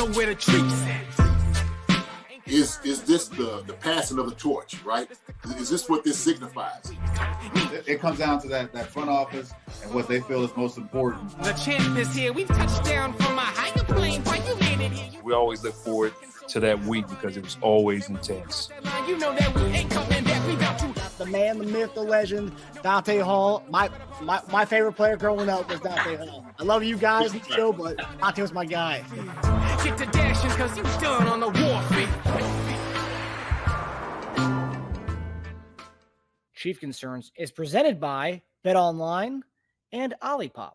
know where the treats at. Is this the passing of the torch, right? Is this what this signifies? It comes down to that front office and what they feel is most important. The champ is here. We've touched down from a higher plane. Why you landed here? We always look forward to that week because it was always intense. You know that we ain't coming back. We got to. The man, the myth, the legend, Dante Hall. My favorite player growing up was Dante Hall. I love you guys in the show, but Dante was my guy. Get to dashing because you done on the warfare. Chief Concerns is presented by BetOnline and Olipop.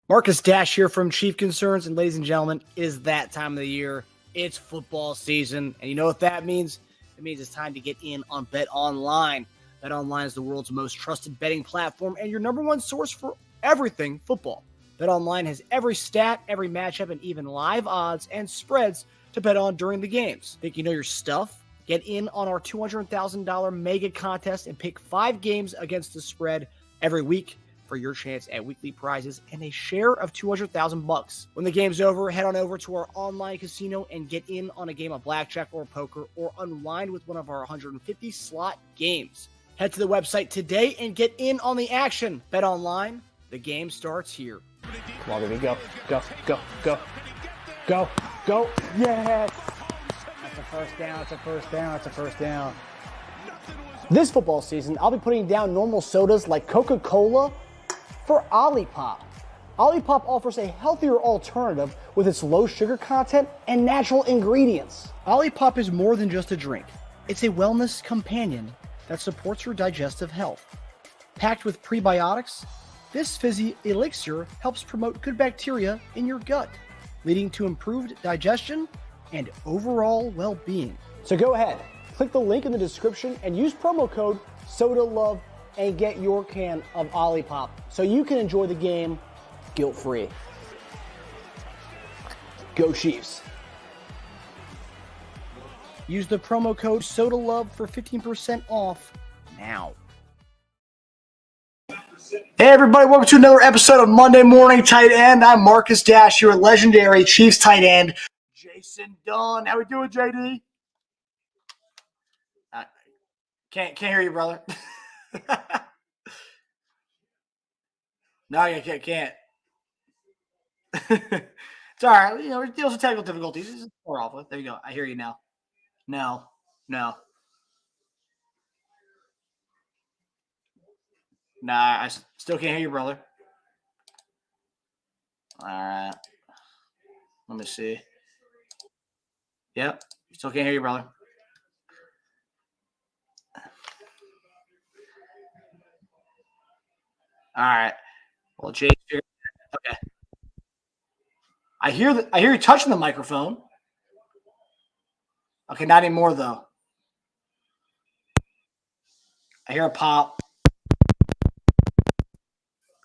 Marcus Dash here from Chief Concerns, and ladies and gentlemen, it is that time of the year. It's football season, and you know what that means? It means it's time to get in on BetOnline. BetOnline is the world's most trusted betting platform and your number one source for everything football. BetOnline has every stat, every matchup, and even live odds and spreads to bet on during the games. Think you know your stuff? Get in on our $200,000 mega contest and pick 5 games against the spread every week for your chance at weekly prizes and a share of $200,000. When the game's over, head on over to our online casino and get in on a game of blackjack or poker or unwind with one of our 150 slot games. Head to the website today and get in on the action. Bet online, the game starts here. Come on, baby, go, go, go, go, go, go, yes! That's a first down, it's a first down, it's a first down. This football season, I'll be putting down normal sodas like Coca-Cola for Olipop. Olipop offers a healthier alternative with its low sugar content and natural ingredients. Olipop is more than just a drink. It's a wellness companion that supports your digestive health. Packed with prebiotics, this fizzy elixir helps promote good bacteria in your gut, leading to improved digestion and overall well-being. So go ahead, click the link in the description and use promo code SODALOVE and get your can of Olipop so you can enjoy the game guilt-free. Go Chiefs. Use the promo code SODALOVE for 15% off now. Hey everybody, welcome to another episode of Monday Morning Tight End. I'm Marcus Dash, your legendary Chiefs tight end, Jason Dunn. How we doing, JD? Can't hear you, brother. No, you can't. It's all right. You know, we're dealing with technical difficulties. This is more off with. There you go. I hear you now. No. Nah, I still can't hear you, brother. All right. Let me see. Yep. Still can't hear you, brother. All right. Well, Jay, okay. I hear you touching the microphone. Okay, not anymore though. I hear a pop.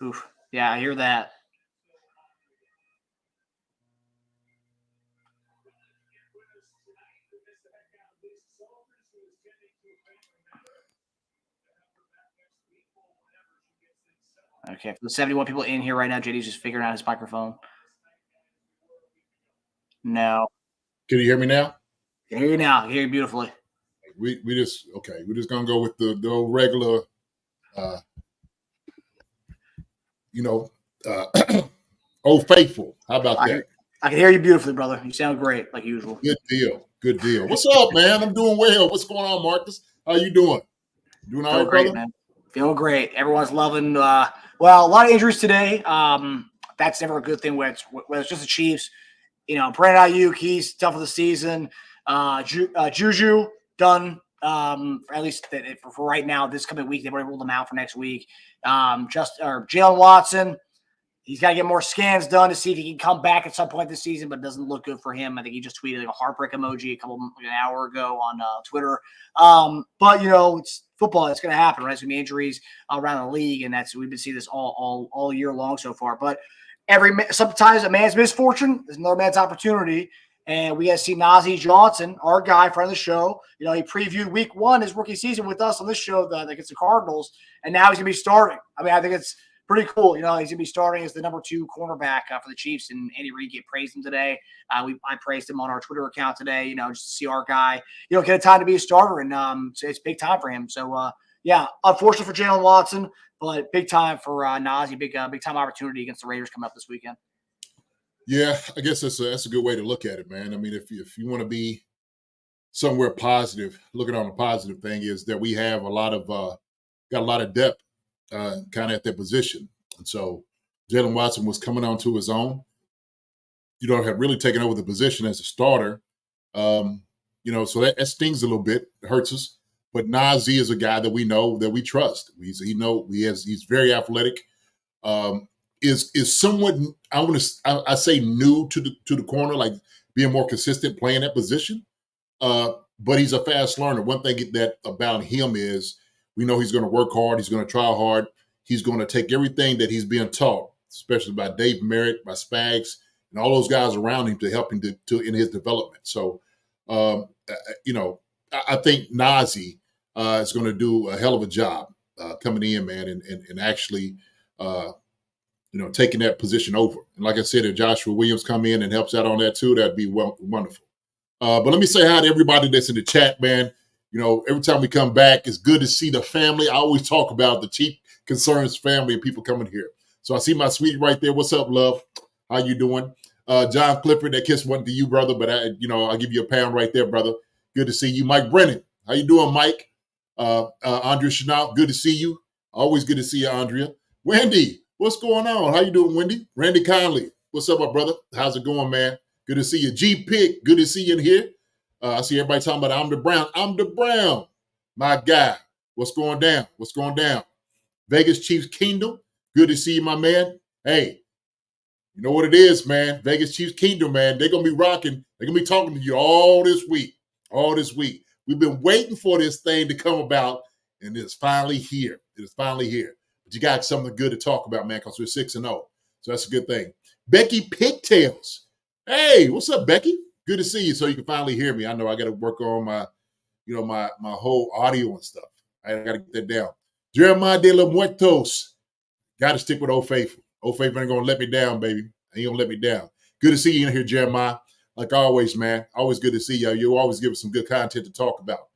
Oof. Yeah, I hear that. Okay, for the 71 people in here right now, JD's just figuring out his microphone. No. Can you hear me now? I can hear you now. I can hear you beautifully. We're just gonna go with the old regular, Old Faithful. How about that? I can hear you beautifully, brother. You sound great, like usual. Good deal. What's up, man? I'm doing well. What's going on, Marcus? How you doing? Doing all right, great, brother? Man. Feeling great. Everyone's loving. A lot of injuries today. That's never a good thing when it's just the Chiefs. You know, Brandon Ayuk, he's tough of the season. Juju, Dunn, at least for right now, this coming week, they've already ruled him out for next week. Jalen Watson, he's got to get more scans done to see if he can come back at some point this season, but it doesn't look good for him. I think he just tweeted like a heartbreak emoji an hour ago on Twitter. But you know, it's football. It's going to happen, right? It's going to be injuries around the league, and we've been seeing this all year long so far. But sometimes a man's misfortune is another man's opportunity. And we got to see Najee Johnson, our guy, friend of the show. You know, he previewed week 1, his rookie season with us on this show against the Cardinals, and now he's going to be starting. I mean, I think it's pretty cool. He's going to be starting as the number 2 cornerback for the Chiefs, and Andy Reid praised him today. I praised him on our Twitter account today, just to see our guy, get a time to be a starter, and so it's big time for him. So, yeah, unfortunate for Jalen Watson, but big time for Najee, big time opportunity against the Raiders coming up this weekend. Yeah, I guess that's a good way to look at it, man. I mean, if you want to be somewhere positive, looking on the positive thing is that we have got a lot of depth kind of at that position. And so Jalen Watson was coming onto his own. Have really taken over the position as a starter. So that stings a little bit. It hurts us. But Najee is a guy that we know, that we trust. He's very athletic. Is somewhat, I say, new to the corner, like being more consistent playing that position. But he's a fast learner. One thing that about him is we know he's going to work hard. He's going to try hard. He's going to take everything that he's being taught, especially by Dave Merritt, by Spags, and all those guys around him to help him to in his development. So, I think Najee is going to do a hell of a job coming in, man, and actually, taking that position over. And like I said, if Joshua Williams come in and helps out on that too, that'd be wonderful. But let me say hi to everybody that's in the chat, man. Every time we come back, it's good to see the family. I always talk about the Chief Concerns family and people coming here. So I see my sweetie right there. What's up, love? How you doing? John Clifford, that kiss wasn't to you, brother, but I'll give you a pound right there, brother. Good to see you. Mike Brennan, how you doing, Mike? Andrea Chenault, good to see you. Always good to see you, Andrea. Wendy, what's going on? How you doing, Wendy? Randy Conley, what's up, my brother? How's it going, man? Good to see you. G Pick, good to see you in here. I see everybody talking about I'm the Brown. I'm the Brown, my guy. What's going down? What's going down? Vegas Chiefs Kingdom, good to see you, my man. Hey, you know what it is, man. Vegas Chiefs Kingdom, man. They're going to be rocking. They're going to be talking to you all this week. All this week. We've been waiting for this thing to come about, and it's finally here. It is finally here. But you got something good to talk about, man, because we're 6-0. So that's a good thing. Becky Pigtails. Hey, what's up, Becky? Good to see you. So you can finally hear me. I know I got to work on my whole audio and stuff. I got to get that down. Jeremiah de los Muertos. Got to stick with Old Faithful. Old Faithful ain't going to let me down, baby. Ain't going to let me down. Good to see you in here, Jeremiah. Like always, man. Always good to see you. You always give us some good content to talk about.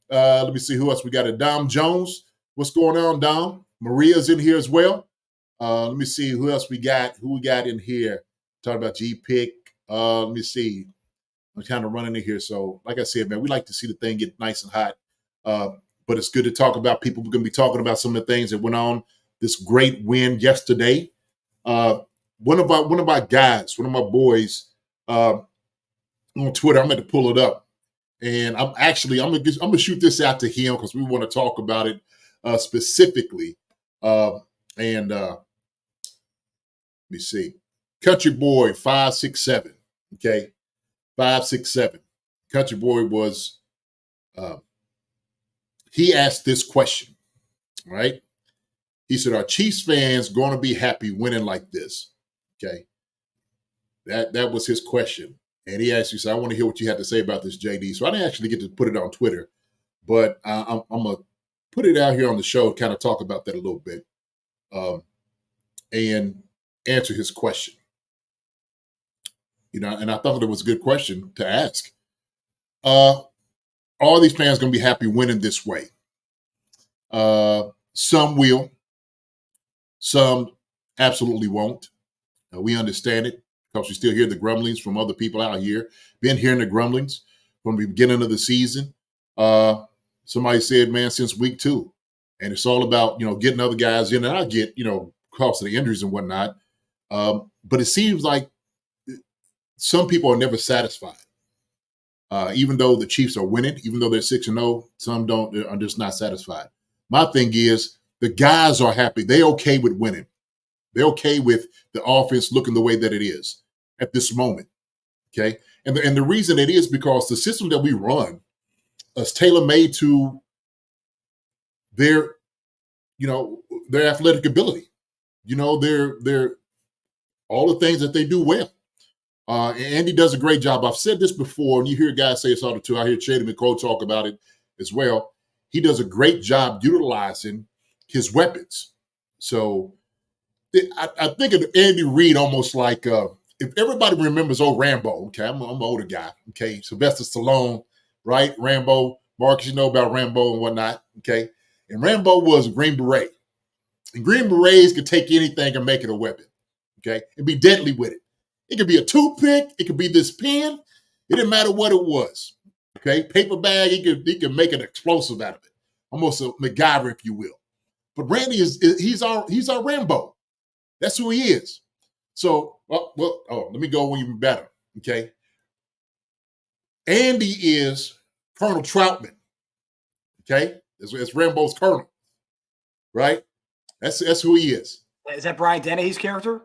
Let me see who else we got. Dom Jones. What's going on, Dom? Maria's in here as well. Let me see who else we got. Who we got in here? Talking about G-Pick. Let me see. I'm kind of running in here. So, like I said, man, we like to see the thing get nice and hot. But it's good to talk about people. We're going to be talking about some of the things that went on this great win yesterday. One of our guys, one of my boys on Twitter, I'm going to pull it up. And I'm going to shoot this out to him because we want to talk about it specifically. Let me see. Country Boy 567. Okay. 567. Country Boy was, he asked this question, right? He said, are Chiefs fans going to be happy winning like this? Okay. That was his question. And he asked you, so I want to hear what you had to say about this, JD. So I didn't actually get to put it on Twitter, but I'm going to put it out here on the show, kind of talk about that a little bit and answer his question. And I thought it was a good question to ask. Are these fans going to be happy winning this way? Some will. Some absolutely won't. We understand it because we still hear the grumblings from other people out here. Been hearing the grumblings from the beginning of the season. Somebody said, man, since week 2. And it's all about, getting other guys in. And I get, because of the injuries and whatnot. But it seems like some people are never satisfied. Even though the Chiefs are winning, even though they're 6-0, some are just not satisfied. My thing is the guys are happy. They're okay with winning. They're okay with the offense looking the way that it is at this moment. Okay. And the reason it is because the system that we run is tailor-made to their athletic ability. They're all the things that they do well. Andy does a great job. I've said this before, and you hear guys say it's all the two. I hear Shady McCoy talk about it as well. He does a great job utilizing his weapons. So I think of Andy Reid almost like if everybody remembers old Rambo. Okay, I'm an older guy. Okay, Sylvester Stallone, right? Rambo, Marcus, you know about Rambo and whatnot. Okay, and Rambo was a Green Beret, and Green Berets could take anything and make it a weapon. Okay, and be deadly with it. It could be a toothpick. It could be this pen. It didn't matter what it was. Okay, paper bag. He could make an explosive out of it, almost a MacGyver, if you will. But Randy he's our Rambo. That's who he is. So, let me go even better. Okay, Andy is Colonel Troutman. Okay, it's Rambo's colonel, right? That's who he is. Is that Brian Dennehy's character?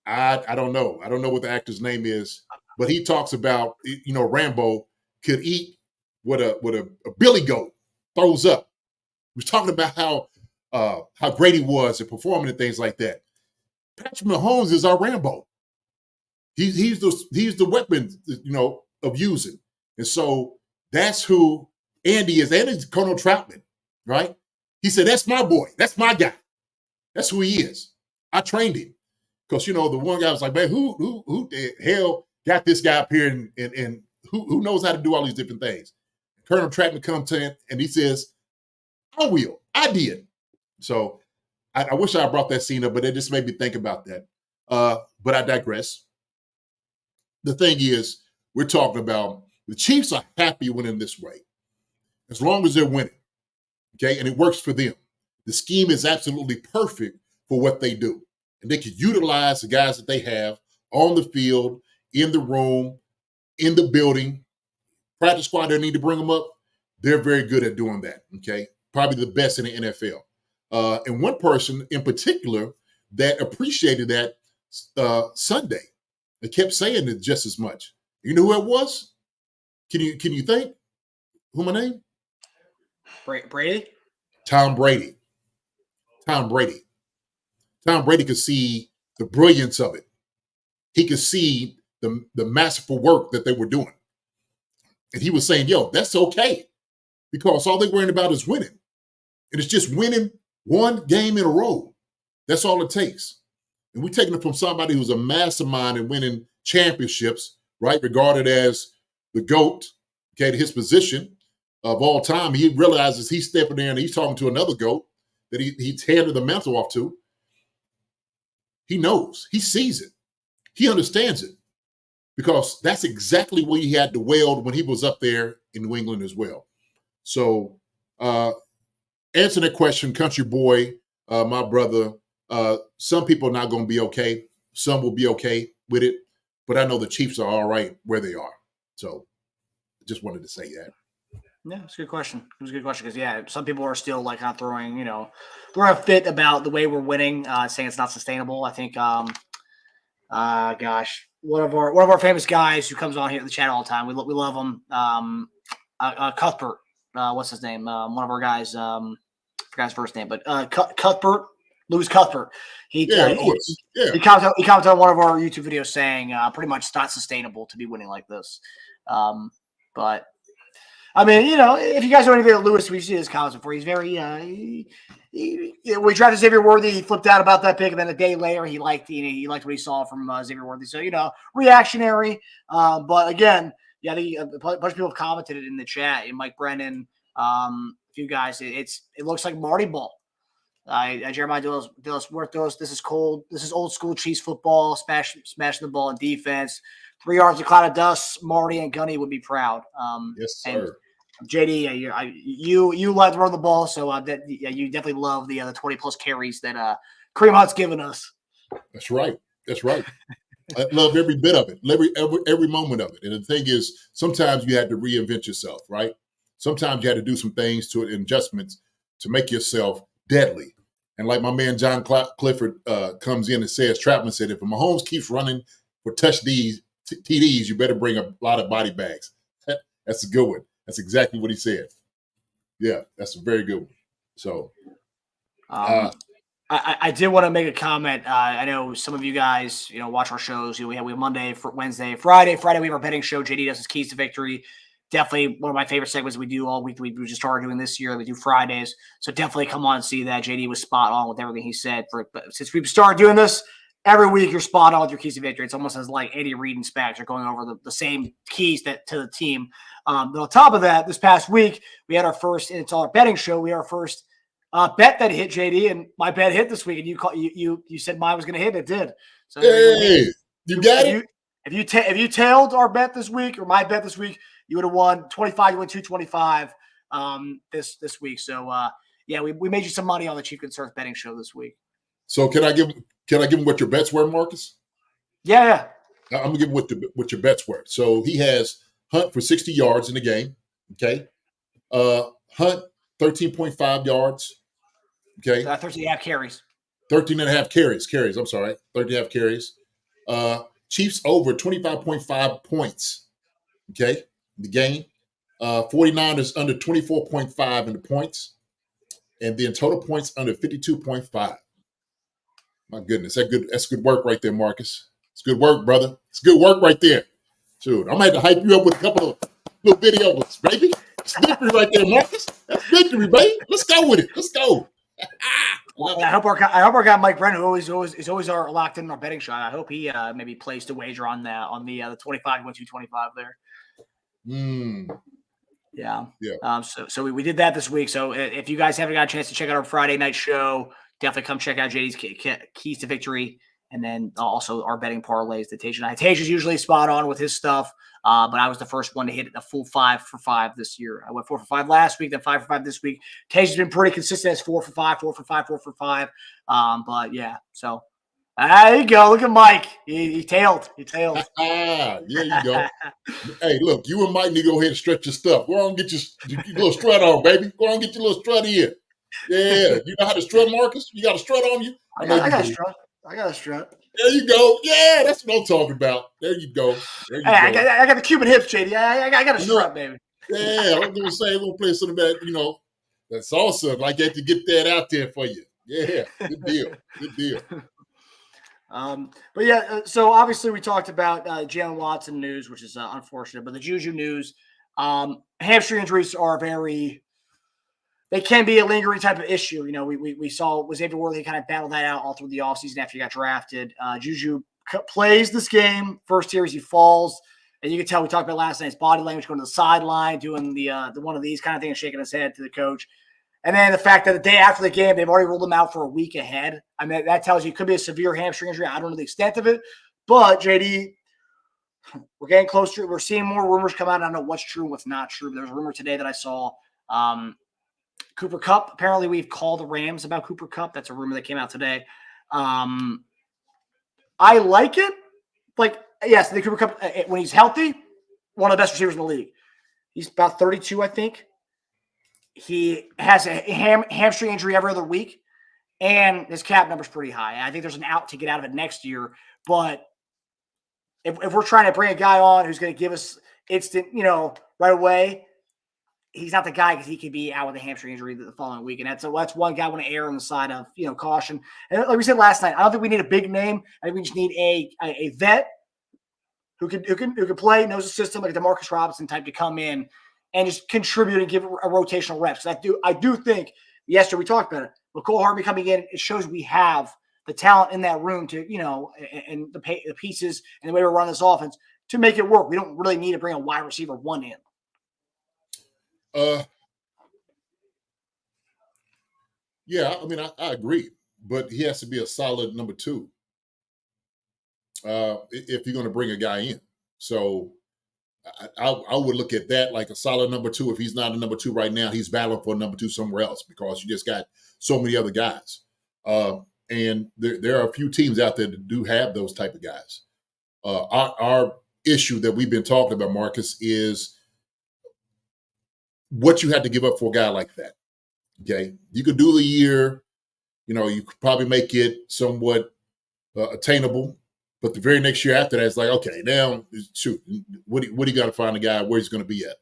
I don't know. I don't know what the actor's name is, but he talks about Rambo could eat what a billy goat throws up. He was talking about how great he was at performing and things like that. Patrick Mahomes is our Rambo. He's the weapon of using, and so that's who Andy is. Andy's Colonel Troutman, right? He said, "That's my boy. That's my guy. That's who he is. I trained him." Because the one guy was like, man, who the hell got this guy up here and who knows how to do all these different things? Colonel Troutman comes in and he says, I did. So I wish I brought that scene up, but it just made me think about that. But I digress. The thing is, we're talking about the Chiefs are happy winning this way, as long as they're winning. Okay, and it works for them. The scheme is absolutely perfect for what they do. And they can utilize the guys that they have on the field, in the room, in the building. Practice squad, they need to bring them up. They're very good at doing that, okay? Probably the best in the NFL. And one person in particular that appreciated that Sunday, they kept saying it just as much. You know who it was? Can you think? Who my name? Brady? Tom Brady. Tom Brady. Tom Brady could see the brilliance of it. He could see the masterful work that they were doing. And he was saying, yo, that's okay. Because all they're worrying about is winning. And it's just winning one game in a row. That's all it takes. And we're taking it from somebody who's a mastermind in winning championships, right? Regarded as the GOAT, okay, to his position of all time. He realizes he's stepping in and he's talking to another GOAT that he's handed the mantle off to. He knows. He sees it. He understands it. Because that's exactly what he had to weld when he was up there in New England as well. So answer that question, country boy, my brother. Some people are not going to be okay. Some will be okay with it. But I know the Chiefs are all right where they are. So I just wanted to say that. Yeah, it's a good question. It was a good question because, some people are still like kind of throwing a fit about the way we're winning, saying it's not sustainable. I think, one of our famous guys who comes on here in the chat all the time. We love him. Cuthbert, what's his name? One of our guys. Forgot his first name, but Cuthbert, Lewis Cuthbert. He commented on one of our YouTube videos saying pretty much it's not sustainable to be winning like this. But I mean, if you guys know anything about Lewis, we've seen his comments before. He's very we drafted Xavier Worthy. He flipped out about that pick, and then a day later, he liked what he saw from Xavier Worthy. So reactionary. But again, a bunch of people have commented it in the chat. And Mike Brennan, a few guys. It looks like Marty Ball. Jeremiah Dillis, this is cold. This is old school Chiefs football. Smashing the ball in defense. 3 yards, a cloud of dust. Marty and Gunny would be proud. Yes, sir. And JD, you love to run the ball, so you definitely love the 20+ carries that Kareem Hunt's given us. That's right. I love every bit of it, every moment of it. And the thing is, sometimes you had to reinvent yourself, right? Sometimes you had to do some things to it, adjustments to make yourself deadly. And like my man John Clifford comes in and says, Troutman said, if Mahomes keeps running for TDs, you better bring a lot of body bags. That's a good one. That's exactly what he said. Yeah, that's a very good one. So, I did want to make a comment. I know some of you guys, watch our shows. We have Monday, Wednesday, Friday. Friday we have our betting show. JD does his keys to victory. definitely one of my favorite segments we do all week. We just started doing this year. We do Fridays. So definitely come on and see that. JD was spot on with everything he said. But since we've started doing this, every week you're spot on with your keys to victory. It's almost as like Andy Reid and Spags are going over the same keys to the team. But on top of that, this past week, we had our first, and it's our betting show. We had our first bet that hit, JD, and my bet hit this week. And you said mine was going to hit. It did. So hey, you got it? If you tailed our bet this week or my bet this week, you would have won 25. You won 225 this week. So yeah, we made you some money on the Chief Concerns betting show this week. So can I give him what your bets were, Marcus? Yeah. I'm gonna give him what your bets were. So he has Hunt for 60 yards in the game. Okay. Hunt 13.5 yards. Okay. 13.5 carries. 13.5 carries. I'm sorry. 13.5 carries. Chiefs over 25.5 points. Okay. The game. 49ers under 24.5 in the points. And then total points under 52.5. My goodness. That's good work right there, Marcus. It's good work, brother. It's good work right there. Dude, I'm going to have to hype you up with a couple of little videos, baby. It's victory right there, Marcus. That's victory, baby. Let's go with it. Let's go. I hope our guy Mike Brennan, who is always our locked in our betting shot. I hope he maybe placed a wager on the 25 went 225 there. Yeah. So we did that this week. So if you guys haven't got a chance to check out our Friday night show, definitely come check out JD's keys to victory, and then also our betting parlays that Tage and I. Tage is usually spot on with his stuff, but I was the first one to hit a full 5 for 5 this year. I went 4 for 5 last week, then 5 for 5 this week. Tage has been pretty consistent as 4 for 5, 4 for 5, 4 for 5. But yeah, so there you go. Look at Mike. He tailed. There you go. Hey, look, you and Mike need to go ahead and stretch your stuff. Go on and get your little strut on, baby. Go on and get your little strut in. Yeah. You know how to strut, Marcus? You got a strut on you? I got a strut. There you go. Yeah, that's what I'm talking about. There you go. I got the Cuban hips, JD. I got a strut, baby. Yeah, I'm going to say, we're going to play some of that, that salsa like that to get that out there for you. Yeah, good deal. But yeah, so obviously we talked about Jalen Watson news, which is unfortunate, but the Juju news, hamstring injuries are they can be a lingering type of issue. We saw Xavier Worthy kind of battle that out all through the offseason after he got drafted. Juju plays this game. First series, he falls. And you can tell we talked about last night's body language, going to the sideline, doing the one of these kind of things, shaking his head to the coach. And then the fact that the day after the game, they've already ruled him out for a week ahead. I mean, that tells you it could be a severe hamstring injury. I don't know the extent of it. But, JD, we're getting closer. We're seeing more rumors come out. I don't know what's true and what's not true. But there's a rumor today that I saw. Cooper Kupp. Apparently, we've called the Rams about Cooper Kupp. That's a rumor that came out today. I like it. Yes, the Cooper Kupp, when he's healthy, one of the best receivers in the league. He's about 32, I think. He has a hamstring injury every other week, and his cap number's pretty high. I think there's an out to get out of it next year. But if we're trying to bring a guy on who's going to give us instant, right away, he's not the guy because he could be out with a hamstring injury the following week. And that's one guy I want to err on the side of, caution. And like we said last night, I don't think we need a big name. I think we just need a vet who can play, knows the system, like a Demarcus Robinson type to come in and just contribute and give a rotational reps. I do think, yesterday we talked about it, McCole Harvey coming in, it shows we have the talent in that room to, and the pieces and the way we run this offense to make it work. We don't really need to bring a wide receiver one in. Yeah, I mean, I agree, but he has to be a solid number 2 if you're going to bring a guy in. So I would look at that like a solid number 2. If he's not a number 2 right now, he's battling for a number 2 somewhere else because you just got so many other guys. And there are a few teams out there that do have those type of guys. Our issue that we've been talking about, Marcus, is what you had to give up for a guy like that. Okay. You could do the year, you could probably make it somewhat attainable, but the very next year after that, it's like, okay, now shoot, what do you got to find a guy where he's going to be at?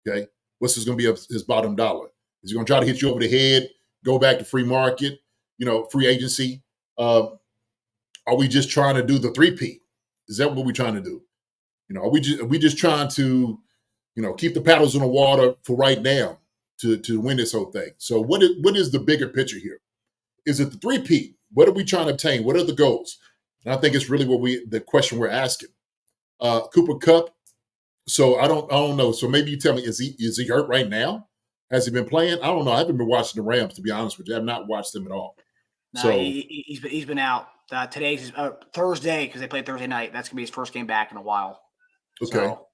Okay. What's going to be his bottom dollar? Is he going to try to hit you over the head, go back to free market, free agency? Are we just trying to do the 3P? Is that what we're trying to do? Are we just trying to keep the paddles in the water for right now to win this whole thing. So what is the bigger picture here? Is it the three-peat? What are we trying to obtain? What are the goals? And I think it's really the question we're asking. Cooper Kupp. So I don't know. So maybe you tell me, is he hurt right now? Has he been playing? I don't know. I haven't been watching the Rams, to be honest with you. I've not watched them at all. No, So he's been out. Today's Thursday because they played Thursday night. That's gonna be his first game back in a while. okay. So,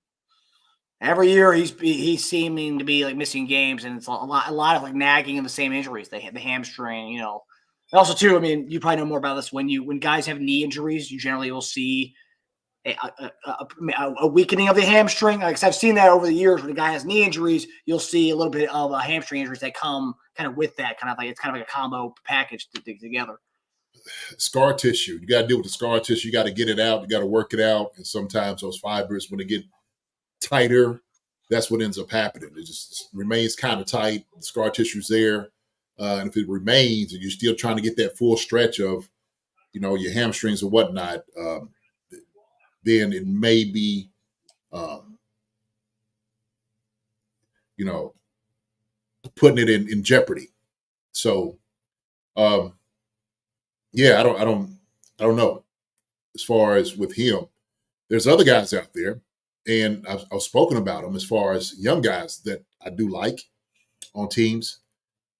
every year he's seeming to be like missing games, and it's a lot of like nagging and the same injuries. The hamstring, And also too, I mean, you probably know more about this. When guys have knee injuries, you generally will see a weakening of the hamstring. Like I've seen that over the years. When a guy has knee injuries, you'll see a little bit of hamstring injuries that come kind of with that. It's kind of like a combo package together. Scar tissue. You got to deal with the scar tissue. You got to get it out. You got to work it out. And sometimes those fibers, when they get tighter, that's what ends up happening. It just remains kind of tight. The scar tissue's there. And if it remains and you're still trying to get that full stretch of, your hamstrings or whatnot, then it may be, putting it in jeopardy. So, yeah, I don't know. As far as with him, there's other guys out there, and I've spoken about them as far as young guys that I do like on teams.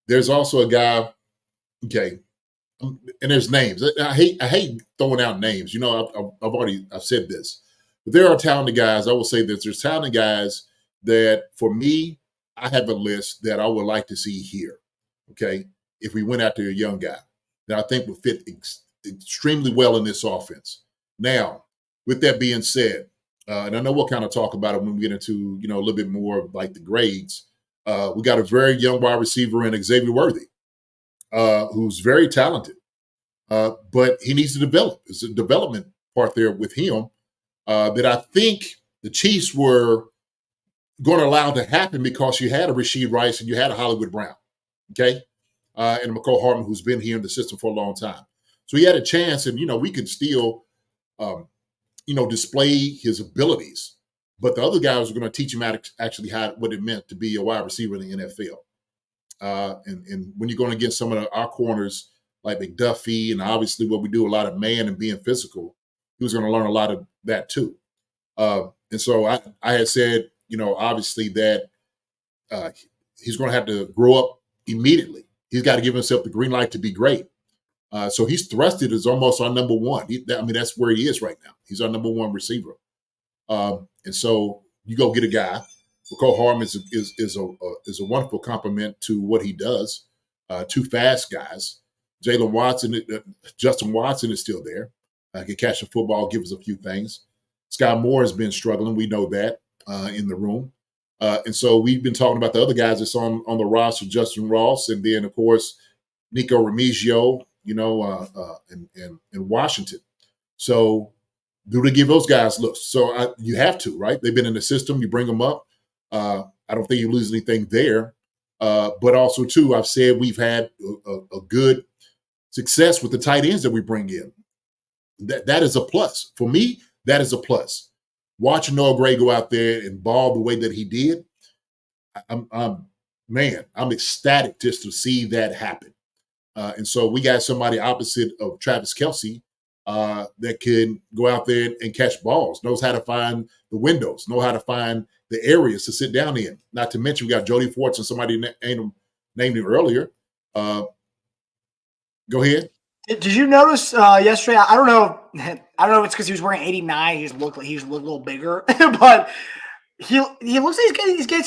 There's also a guy, okay, and there's names. I hate throwing out names. I've said this, but there are talented guys. I will say this: there's talented guys that, for me, I have a list that I would like to see here. Okay, if we went after a young guy that I think would fit extremely well in this offense. Now, with that being said, and I know we'll kind of talk about it when we get into a little bit more of like the grades. We got a very young wide receiver in Xavier Worthy, who's very talented, but he needs to develop. There's a development part there with him that I think the Chiefs were going to allow to happen because you had a Rashid Rice and you had a Hollywood Brown, okay, and a McCole Hardman who's been here in the system for a long time. So he had a chance, and we could still, display his abilities. But the other guys were going to teach him actually what it meant to be a wide receiver in the NFL. And when you're going against some of our corners like McDuffie, and obviously what we do a lot of man and being physical, he was going to learn a lot of that too. And so I had said, obviously that he's going to have to grow up immediately. He's got to give himself the green light to be great. So he's thrusted as almost our number one. That's where he is right now. He's our number one receiver. And so you go get a guy. McCole Hardman is a wonderful compliment to what he does. Two fast guys. Justin Watson is still there. Can catch the football, give us a few things. Sky Moore has been struggling. We know that in the room. And so we've been talking about the other guys that's on the roster, Justin Ross, and then, of course, Nico Remigio, in Washington. So do they give those guys looks? So you have to, right? They've been in the system. You bring them up. I don't think you lose anything there. But also, too, I've said we've had a good success with the tight ends that we bring in. That is a plus. For me, that is a plus. Watching Noah Gray go out there and ball the way that he did, I'm ecstatic just to see that happen. And so we got somebody opposite of Travis Kelce that can go out there and catch balls, knows how to find the windows, know how to find the areas to sit down in. Not to mention we got Jody Fortson, somebody named him earlier. Go ahead. Did you notice yesterday? I don't know if it's because he was wearing 89. He looked a little bigger, but he looks like he's gained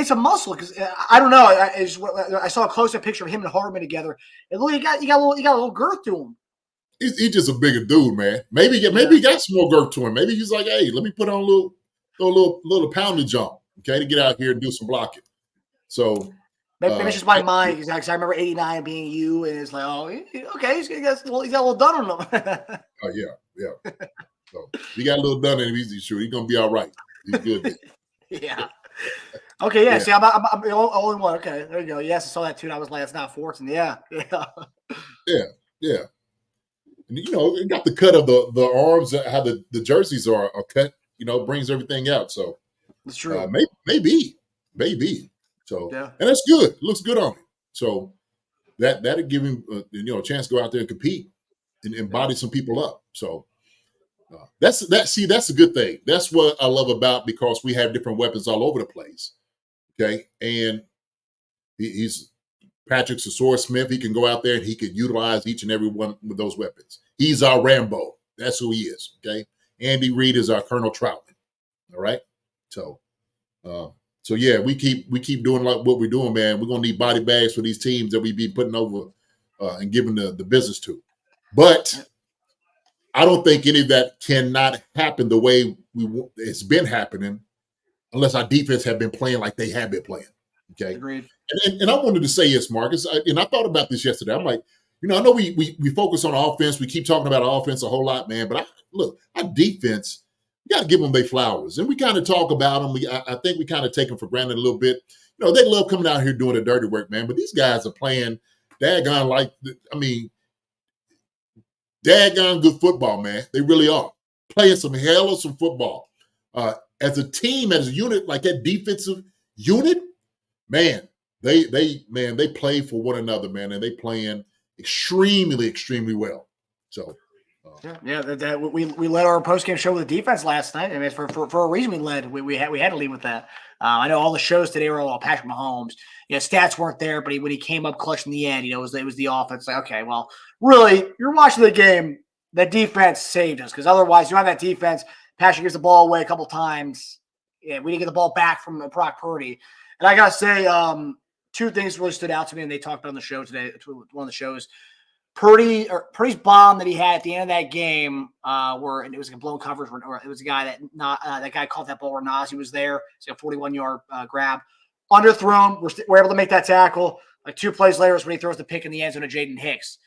some muscle. Because I don't know. I saw a closer picture of him and Hardman together. It looked like he got a little girth to him. He's just a bigger dude, man. Maybe he got some more girth to him. Maybe he's like, hey, let me put on a little poundage on, okay, to get out here and do some blocking. So. Maybe it's just my mind. Because I remember 89 being you, and it's like, oh, okay, he's got a little Dunn on him. Oh, yeah. So he got a little Dunn in him. He's sure he's gonna be all right. He's good. Yeah. Okay. Yeah. See, I'm the only one. Okay. There you go. Yes, I saw that too. And I was like, it's not Fortson. Yeah. Yeah. And it got the cut of the arms, how the jerseys are cut. Brings everything out. So That's true. Maybe. So, Yeah. and that's good. It looks good on him. So that'll give him a chance to go out there and compete and body some people up. So that's a good thing. That's what I love about, because we have different weapons all over the place. Okay, and he's Patrick's a swordsmith. He can go out there and he can utilize each and every one of those weapons. He's our Rambo. That's who he is. Okay, Andy Reid is our Colonel Troutman. All right, so. So yeah, we keep doing like what we're doing, man. We're gonna need body bags for these teams that we be putting over and giving the business to. But I don't think any of that cannot happen the way it's been happening, unless our defense have been playing like they have been playing. Okay, Agreed. and I wanted to say this, Marcus, and I thought about this yesterday. I'm like, I know we focus on offense. We keep talking about offense a whole lot, man. But look, our defense. You got to give them their flowers. And we kind of talk about them. I think we kind of take them for granted a little bit. They love coming out here doing the dirty work, man. But these guys are playing daggone good football, man. They really are. Playing some hell of some football. As a team, as a unit, like that defensive unit, man, they play for one another, man. And they playing extremely, extremely well. So. Yeah. We led our post-game show with the defense last night. I mean, for a reason we led. We had to lead with that. I know all the shows today were all about Patrick Mahomes. Stats weren't there, but when he came up clutch in the end, it was the offense. Like, okay, well, really, you're watching the game. That defense saved us, because otherwise, you have that defense. Patrick gives the ball away a couple times. Yeah, we didn't get the ball back from Brock Purdy. And I gotta say, two things really stood out to me, and they talked about on the show today. One of the shows. Purdy's bomb that he had at the end of that game, where it was like a blown coverage, or it was a guy that guy caught that ball where Najee was there. It's like a 41-yard grab, underthrown. We're able to make that tackle. Like 2 plays later is when he throws the pick in the end zone to Jaden Hicks.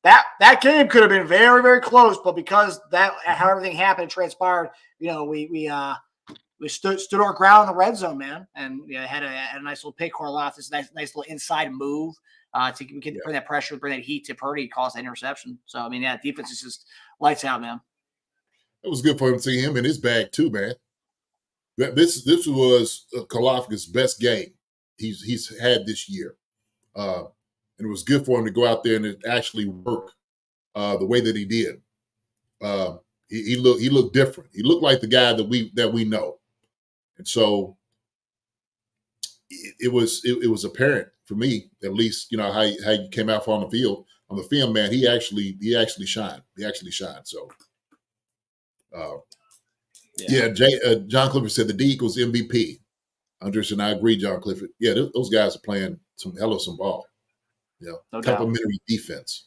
That game could have been very, very close, but because how everything happened and transpired, we stood our ground in the red zone, man, and had a nice little pick. This nice little inside move. We can bring that pressure, bring that heat to Purdy, cause that interception. So, I mean, defense is just lights out, man. It was good for him to see him in his bag too, man. This was Kalafka's best game he's had this year, and it was good for him to go out there and actually work the way that he did. He looked different. He looked like the guy that we know, and so it was apparent for me, at least, how you came out on the field. On the film, man, he actually shined. So, John Clifford said the D equals MVP. Andres and I agree, John Clifford. Yeah, those guys are playing some hell of some ball. No Complimentary defense.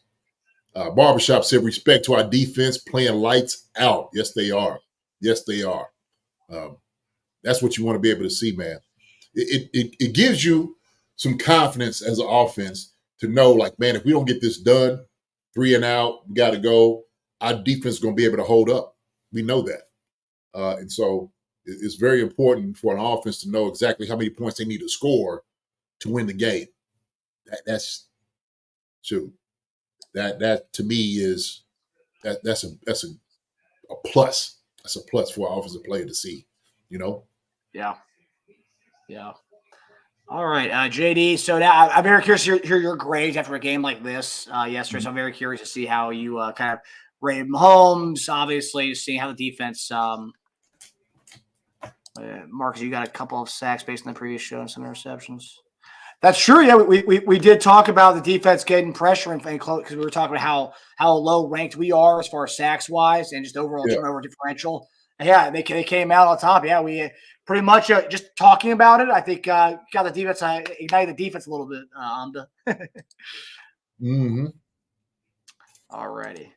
Barbershop said respect to our defense, playing lights out. Yes, they are. That's what you want to be able to see, man. It gives you some confidence as an offense to know, like, man, if we don't get this done, 3 and out, we got to go. Our defense is going to be able to hold up. We know that. And so it's very important for an offense to know exactly how many points they need to score to win the game. That's true. That to me is that's a plus. That's a plus for an offensive player to see. Yeah. All right, JD. So now I'm very curious to hear your grades after a game like this yesterday. So I'm very curious to see how you kind of rated Mahomes. Obviously, seeing how the defense. Marcus, you got a couple of sacks based on the previous show and some interceptions. That's true. Yeah, we did talk about the defense getting pressure and because we were talking about how low ranked we are as far as sacks wise and just overall turnover differential. Yeah, they came out on top. Yeah, we pretty much just talking about it. I think got the defense ignited the defense a little bit. Mm-hmm. All righty.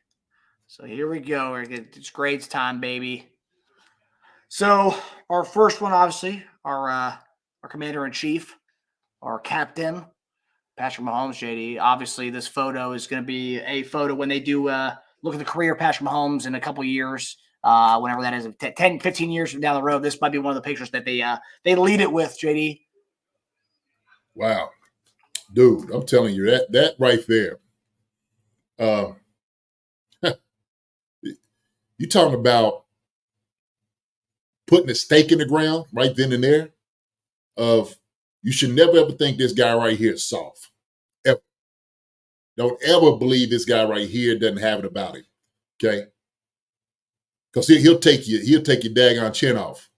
So here we go. It's grades time, baby. So our first one, obviously, our commander in chief, our captain, Patrick Mahomes, JD. Obviously, this photo is going to be a photo when they do look at the career of Patrick Mahomes in a couple years, whenever that is, 10, 15 years from down the road. This might be one of the pictures that they lead it with, JD. Wow. Dude, I'm telling you, that right there. You talking about putting a stake in the ground right then and there of you should never ever think this guy right here is soft. Ever. Don't ever believe this guy right here doesn't have it about him. Okay? Because he'll take your daggone chin off.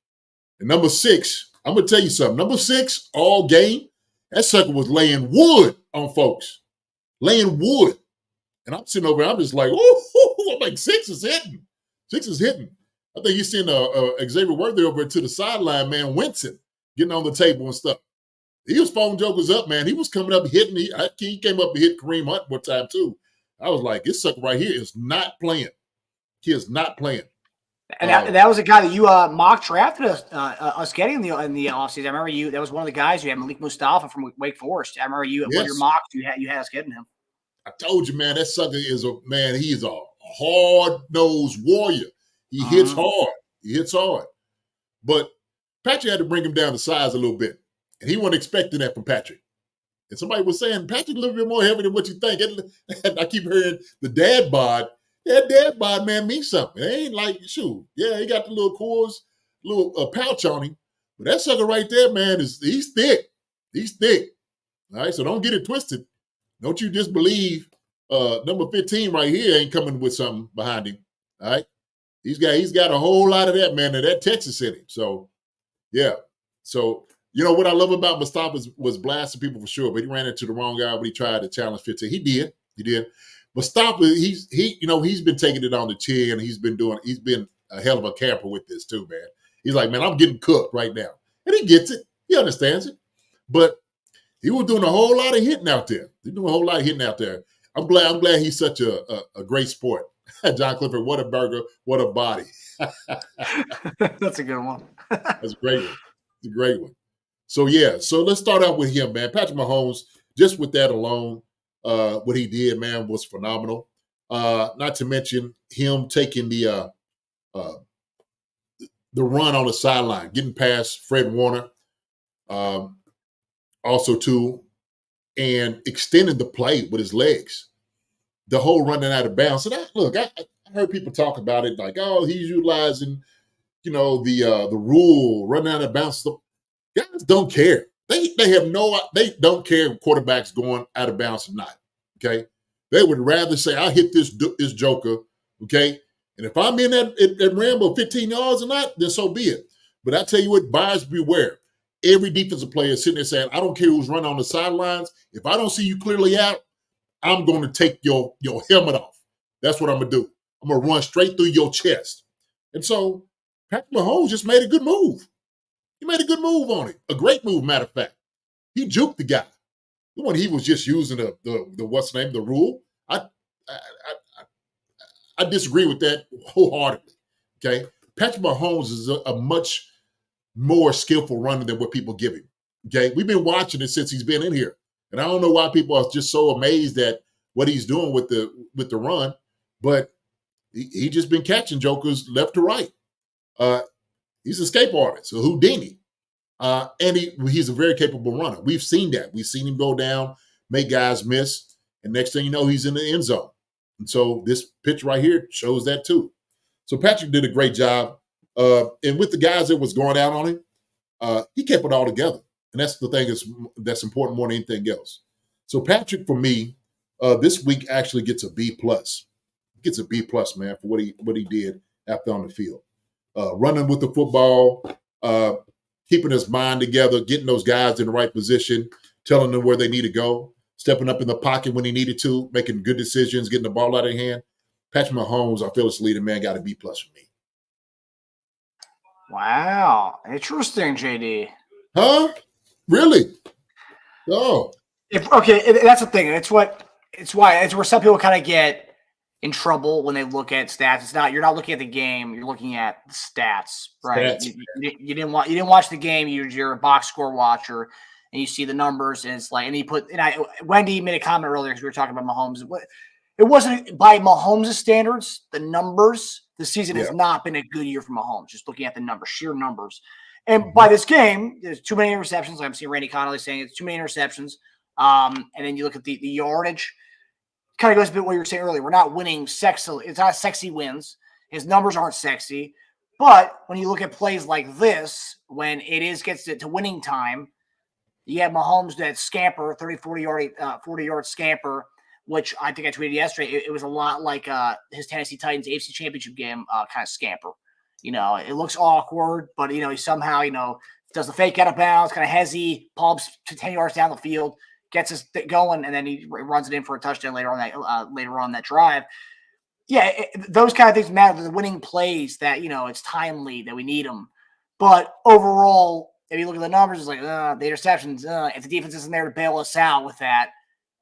And number 6, I'm gonna tell you something. Number 6, all game, that sucker was laying wood on folks. Laying wood. And I'm sitting over there, I'm just like, ooh, I'm like, 6 is hitting. 6 is hitting. I think he's seeing Xavier Worthy over to the sideline, man, wincing, getting on the table and stuff. He was following jokers up, man. He was coming up hitting. He came up and hit Kareem Hunt one time, too. I was like, this sucker right here is not playing. He is not playing. And that was a guy that you mock drafted us getting in the offseason. I remember that was one of the guys you had, Malik Mustafa from Wake Forest. I remember one of your mocks you had us getting him. I told you, man, that sucker is he's a hard-nosed warrior. He hits hard. He hits hard. But Patrick had to bring him down to size a little bit. And he wasn't expecting that from Patrick. And somebody was saying, Patrick a little bit more heavy than what you think. And I keep hearing the dad bod. That dad bod, man, means something. It ain't like, shoot. Yeah, he got the little cores, little pouch on him. But that sucker right there, man, he's thick. He's thick. All right, so don't get it twisted. Don't you just believe number 15 right here ain't coming with something behind him. All right. He's got a whole lot of that, man, that Texas in him. So, yeah. So, you know what I love about Mustafa was blasting people for sure, but he ran into the wrong guy when he tried to challenge 15. He did. Mustafa, he's been taking it on the chin, and he's been a hell of a camper with this too, man. He's like, man, I'm getting cooked right now. And he gets it. He understands it. But he was doing a whole lot of hitting out there. I'm glad he's such a great sport. John Clifford, what a burger, what a body. That's a good one. That's a great one. It's a great one. So, yeah. So let's start out with him, man. Patrick Mahomes, just with that alone, what he did, man, was phenomenal. Not to mention him taking the run on the sideline, getting past Fred Warner, also too, and extending the play with his legs. The whole running out of bounds. And I heard people talk about it like, oh, he's utilizing, the rule, running out of bounds. Guys don't care. They don't care if quarterbacks going out of bounds or not. Okay, they would rather say I hit this joker. Okay, and if I'm in that ramble 15 yards or not, then so be it. But I tell you what, buyers beware. Every defensive player is sitting there saying, I don't care who's running on the sidelines. If I don't see you clearly out, I'm going to take your helmet off. That's what I'm going to do. I'm going to run straight through your chest. And so Patrick Mahomes just made a good move. He made a good move on it. A great move, matter of fact. He juked the guy. When he was just using the rule. I disagree with that wholeheartedly. Okay. Patrick Mahomes is a much more skillful runner than what people give him. Okay. We've been watching it since he's been in here. And I don't know why people are just so amazed at what he's doing with the run, but he just been catching jokers left to right. He's an escape artist, a Houdini. And he's a very capable runner. We've seen that. We've seen him go down, make guys miss, and next thing you know, he's in the end zone. And so this pitch right here shows that too. So Patrick did a great job. And with the guys that was going out on him, he kept it all together. And that's the thing that's important more than anything else. So Patrick, for me, this week actually gets a B+. Gets a B+, man, for what he did after on the field. Running with the football, keeping his mind together, getting those guys in the right position, telling them where they need to go, stepping up in the pocket when he needed to, making good decisions, getting the ball out of hand. Patrick Mahomes, our fearless leader, man, got a B+ for me. Wow. Interesting, JD. Huh? Really? Oh. That's the thing. It's where some people kind of get in trouble when they look at stats. You're not looking at the game, you're looking at the stats, right? You didn't watch the game, you're a box score watcher, and you see the numbers, and it's like, Wendy made a comment earlier because we were talking about Mahomes. It wasn't by Mahomes' standards, the numbers. The season has not been a good year for Mahomes, just looking at the numbers, sheer numbers. And by this game, there's too many interceptions. Like I'm seeing Randy Connolly saying it's too many interceptions. And then you look at the yardage. Kind of goes a bit what you were saying earlier. We're not winning sexy. It's not sexy wins. His numbers aren't sexy. But when you look at plays like this, when gets to winning time, you have Mahomes that scamper, 30, 40-yard scamper, which I think I tweeted yesterday. It was a lot like his Tennessee Titans AFC Championship game kind of scamper. It looks awkward, but, he somehow, does the fake out of bounds, kind of hezzy, pumps to 10 yards down the field, gets us going, and then he runs it in for a touchdown later on that drive. Yeah, those kind of things matter. The winning plays that, it's timely, that we need them. But overall, if you look at the numbers, it's like, the interceptions, if the defense isn't there to bail us out with that,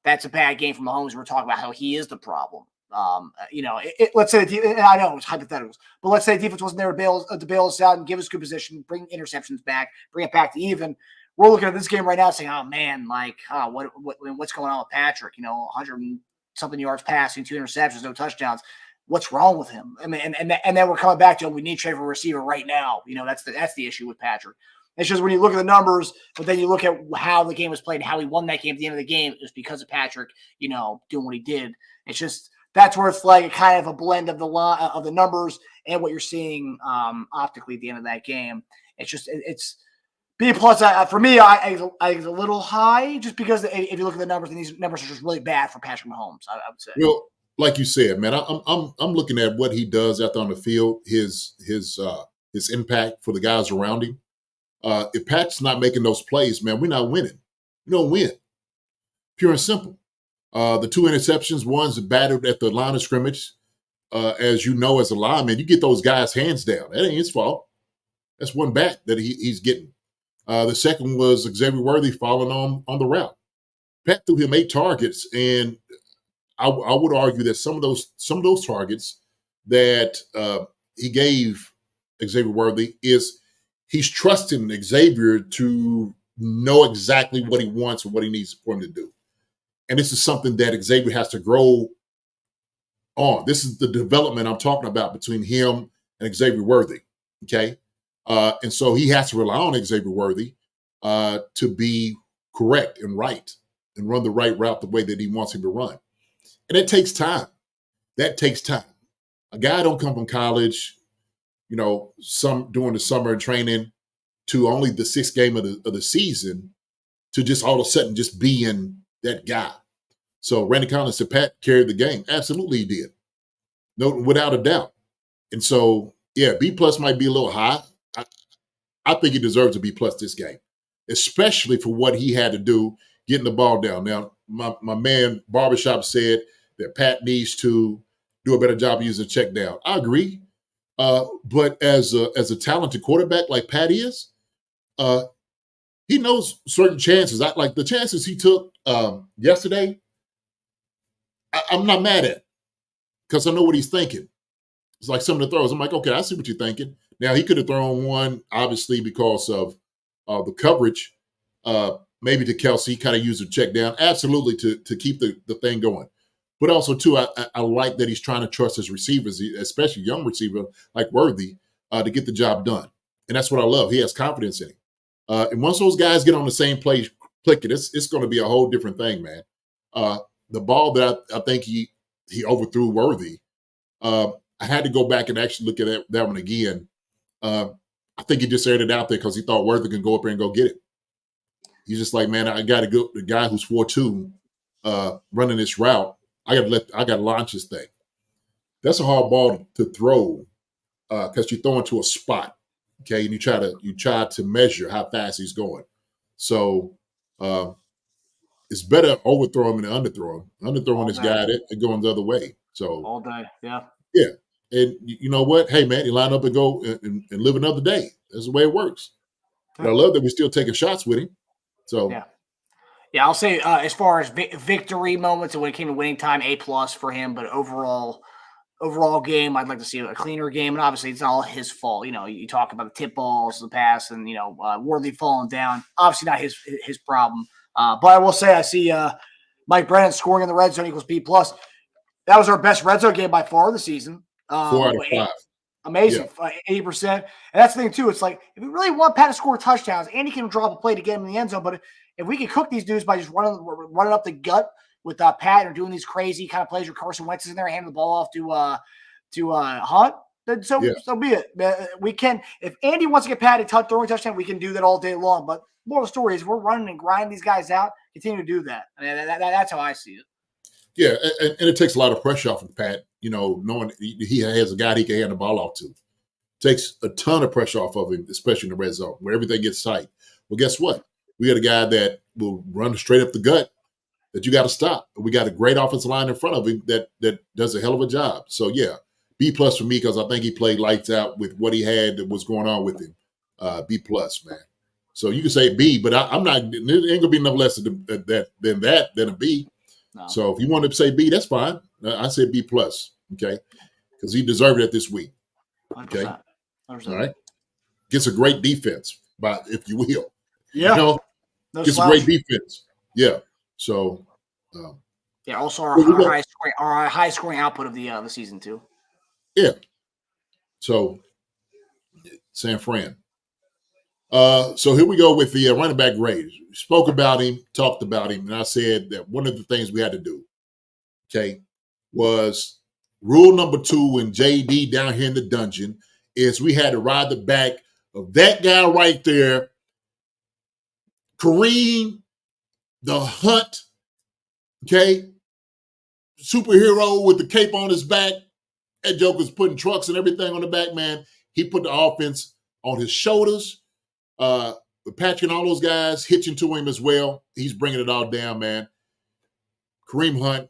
that's a bad game for Mahomes. We're talking about how he is the problem. Let's say I know it's hypotheticals, but let's say the defense wasn't there to bail us out and give us good position, bring interceptions back, bring it back to even. We're looking at this game right now saying, oh man, what's going on with Patrick? 100 and something yards passing, 2 interceptions, no touchdowns. What's wrong with him? I mean, and then we're coming back to we need to trade for a receiver right now. That's the issue with Patrick. It's just when you look at the numbers, but then you look at how the game was played and how he won that game at the end of the game, it was because of Patrick, doing what he did. It's just that's where it's like kind of a blend of the numbers and what you're seeing optically at the end of that game. It's just it's B plus for me. I think it's a little high just because if you look at the numbers, and these numbers are just really bad for Patrick Mahomes. I would say. Well, like you said, man, I'm looking at what he does out there on the field, his impact for the guys around him. If Pat's not making those plays, man, we're not winning. We don't win. Pure and simple. The 2 interceptions, one's battered at the line of scrimmage. As you know, as a lineman, you get those guys hands down. That ain't his fault. That's one bat that he's getting. The second was Xavier Worthy falling on the route. Pat threw him 8 targets, and I would argue that some of those targets that he gave Xavier Worthy is he's trusting Xavier to know exactly what he wants and what he needs for him to do. And this is something that Xavier has to grow on. This is the development I'm talking about between him and Xavier Worthy. Okay. And so he has to rely on Xavier Worthy to be correct and right and run the right route the way that he wants him to run. And it takes time. That takes time. A guy don't come from college, during the summer training to only the 6th game of the season to just all of a sudden just being that guy. So Randy Collins said Pat carried the game. Absolutely he did. No, without a doubt. And so, yeah, B plus might be a little high. I think he deserves a B plus this game, especially for what he had to do getting the ball down. Now, my man Barbershop said that Pat needs to do a better job using check down. I agree. But as a talented quarterback like Pat is, he knows certain chances. Like the chances he took yesterday, I'm not mad at because I know what he's thinking. It's like some of the throws. I'm like, okay, I see what you're thinking. Now, he could have thrown one, obviously, because of the coverage, maybe to Kelsey, kind of used a check down. Absolutely, to keep the thing going. But also, too, I like that he's trying to trust his receivers, especially young receiver like Worthy, to get the job done. And that's what I love. He has confidence in him. And once those guys get on the same play, clicking, it's going to be a whole different thing, man. The ball that I think he overthrew Worthy, I had to go back and actually look at that one again. I think he just aired it out there because he thought Worthy could go up there and go get it. He's just like, man, I got to go. The guy who's 4'2", running this route, I got to launch this thing. That's a hard ball to throw because you're throwing to a spot, okay, and you try to measure how fast he's going. So it's better overthrow him than underthrow him. Underthrowing this guy, it going the other way. So all day, yeah. And you know what? Hey, man, you line up and go and live another day. That's the way it works. But I love that we're still taking shots with him. So yeah, I'll say as far as victory moments and when it came to winning time, A+ for him. But overall game, I'd like to see a cleaner game. And obviously, it's not all his fault. You talk about the tip balls, the pass, and Worthy falling down. Obviously, not his problem. But I will say, I see Mike Brennan scoring in the red zone equals B+. That was our best red zone game by far this season. 4 out of 5. Amazing, 80%. And that's the thing, too. It's like, if we really want Pat to score touchdowns, and he can drop a play to get him in the end zone, but if we can cook these dudes by just running up the gut with Pat or doing these crazy kind of plays where Carson Wentz is in there, handing the ball off to Hunt, then so Yeah. be it. We can, if Andy wants to get Patty throwing touchdown, we can do that all day long. But more of the story is we're running and grinding these guys out. Continue to do that. I mean, that's how I see it. Yeah, and it takes a lot of pressure off of Pat, knowing he has a guy he can hand the ball off to. Takes a ton of pressure off of him, especially in the red zone where everything gets tight. Well, guess what? We got a guy that will run straight up the gut that you got to stop. We got a great offensive line in front of him that does a hell of a job. So, yeah, B+ for me because I think he played lights out with what he had that was going on with him. B+, man. So you can say B, but I'm not – there ain't going to be no less than a B. No. So if you want to say B, that's fine. I said B+, okay, because he deserved it this week. Okay. 100%. All right. Gets a great defense, if you will. Yeah. No gets slouch. A great defense. Yeah. So. Also our high scoring output of the season too. Yeah. So, San Fran. So here we go with the running back grades. Spoke about him, talked about him, and I said that one of the things we had to do, okay, was rule number 2 in JD down here in the dungeon is we had to ride the back of that guy right there, Kareem, the Hunt, okay, superhero with the cape on his back. That joker's putting trucks and everything on the back, man. He put the offense on his shoulders. Patrick and all those guys hitching to him as well. He's bringing it all down, man. Kareem Hunt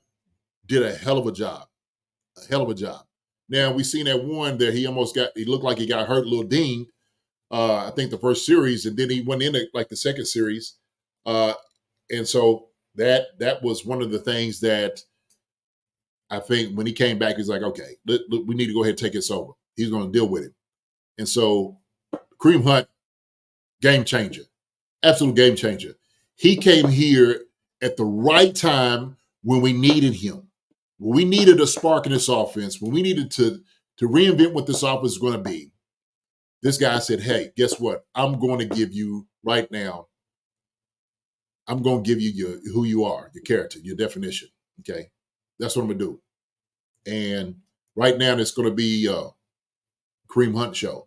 did a hell of a job. A hell of a job. Now, we seen that one there. He looked like he got hurt, a little dinged. I think the first series, and then he went in like the second series. And so that was one of the things that I think when he came back, he's like, okay, we need to go ahead and take this over. He's going to deal with it. And so Kareem Hunt, game changer, absolute game changer. He came here at the right time when we needed him. When we needed a spark in this offense, when we needed to reinvent what this offense is going to be, this guy said, hey, guess what? I'm going to give you right now, I'm going to give you who you are, your character, your definition, okay? That's what I'm going to do. And right now, it's going to be a Kareem Hunt show,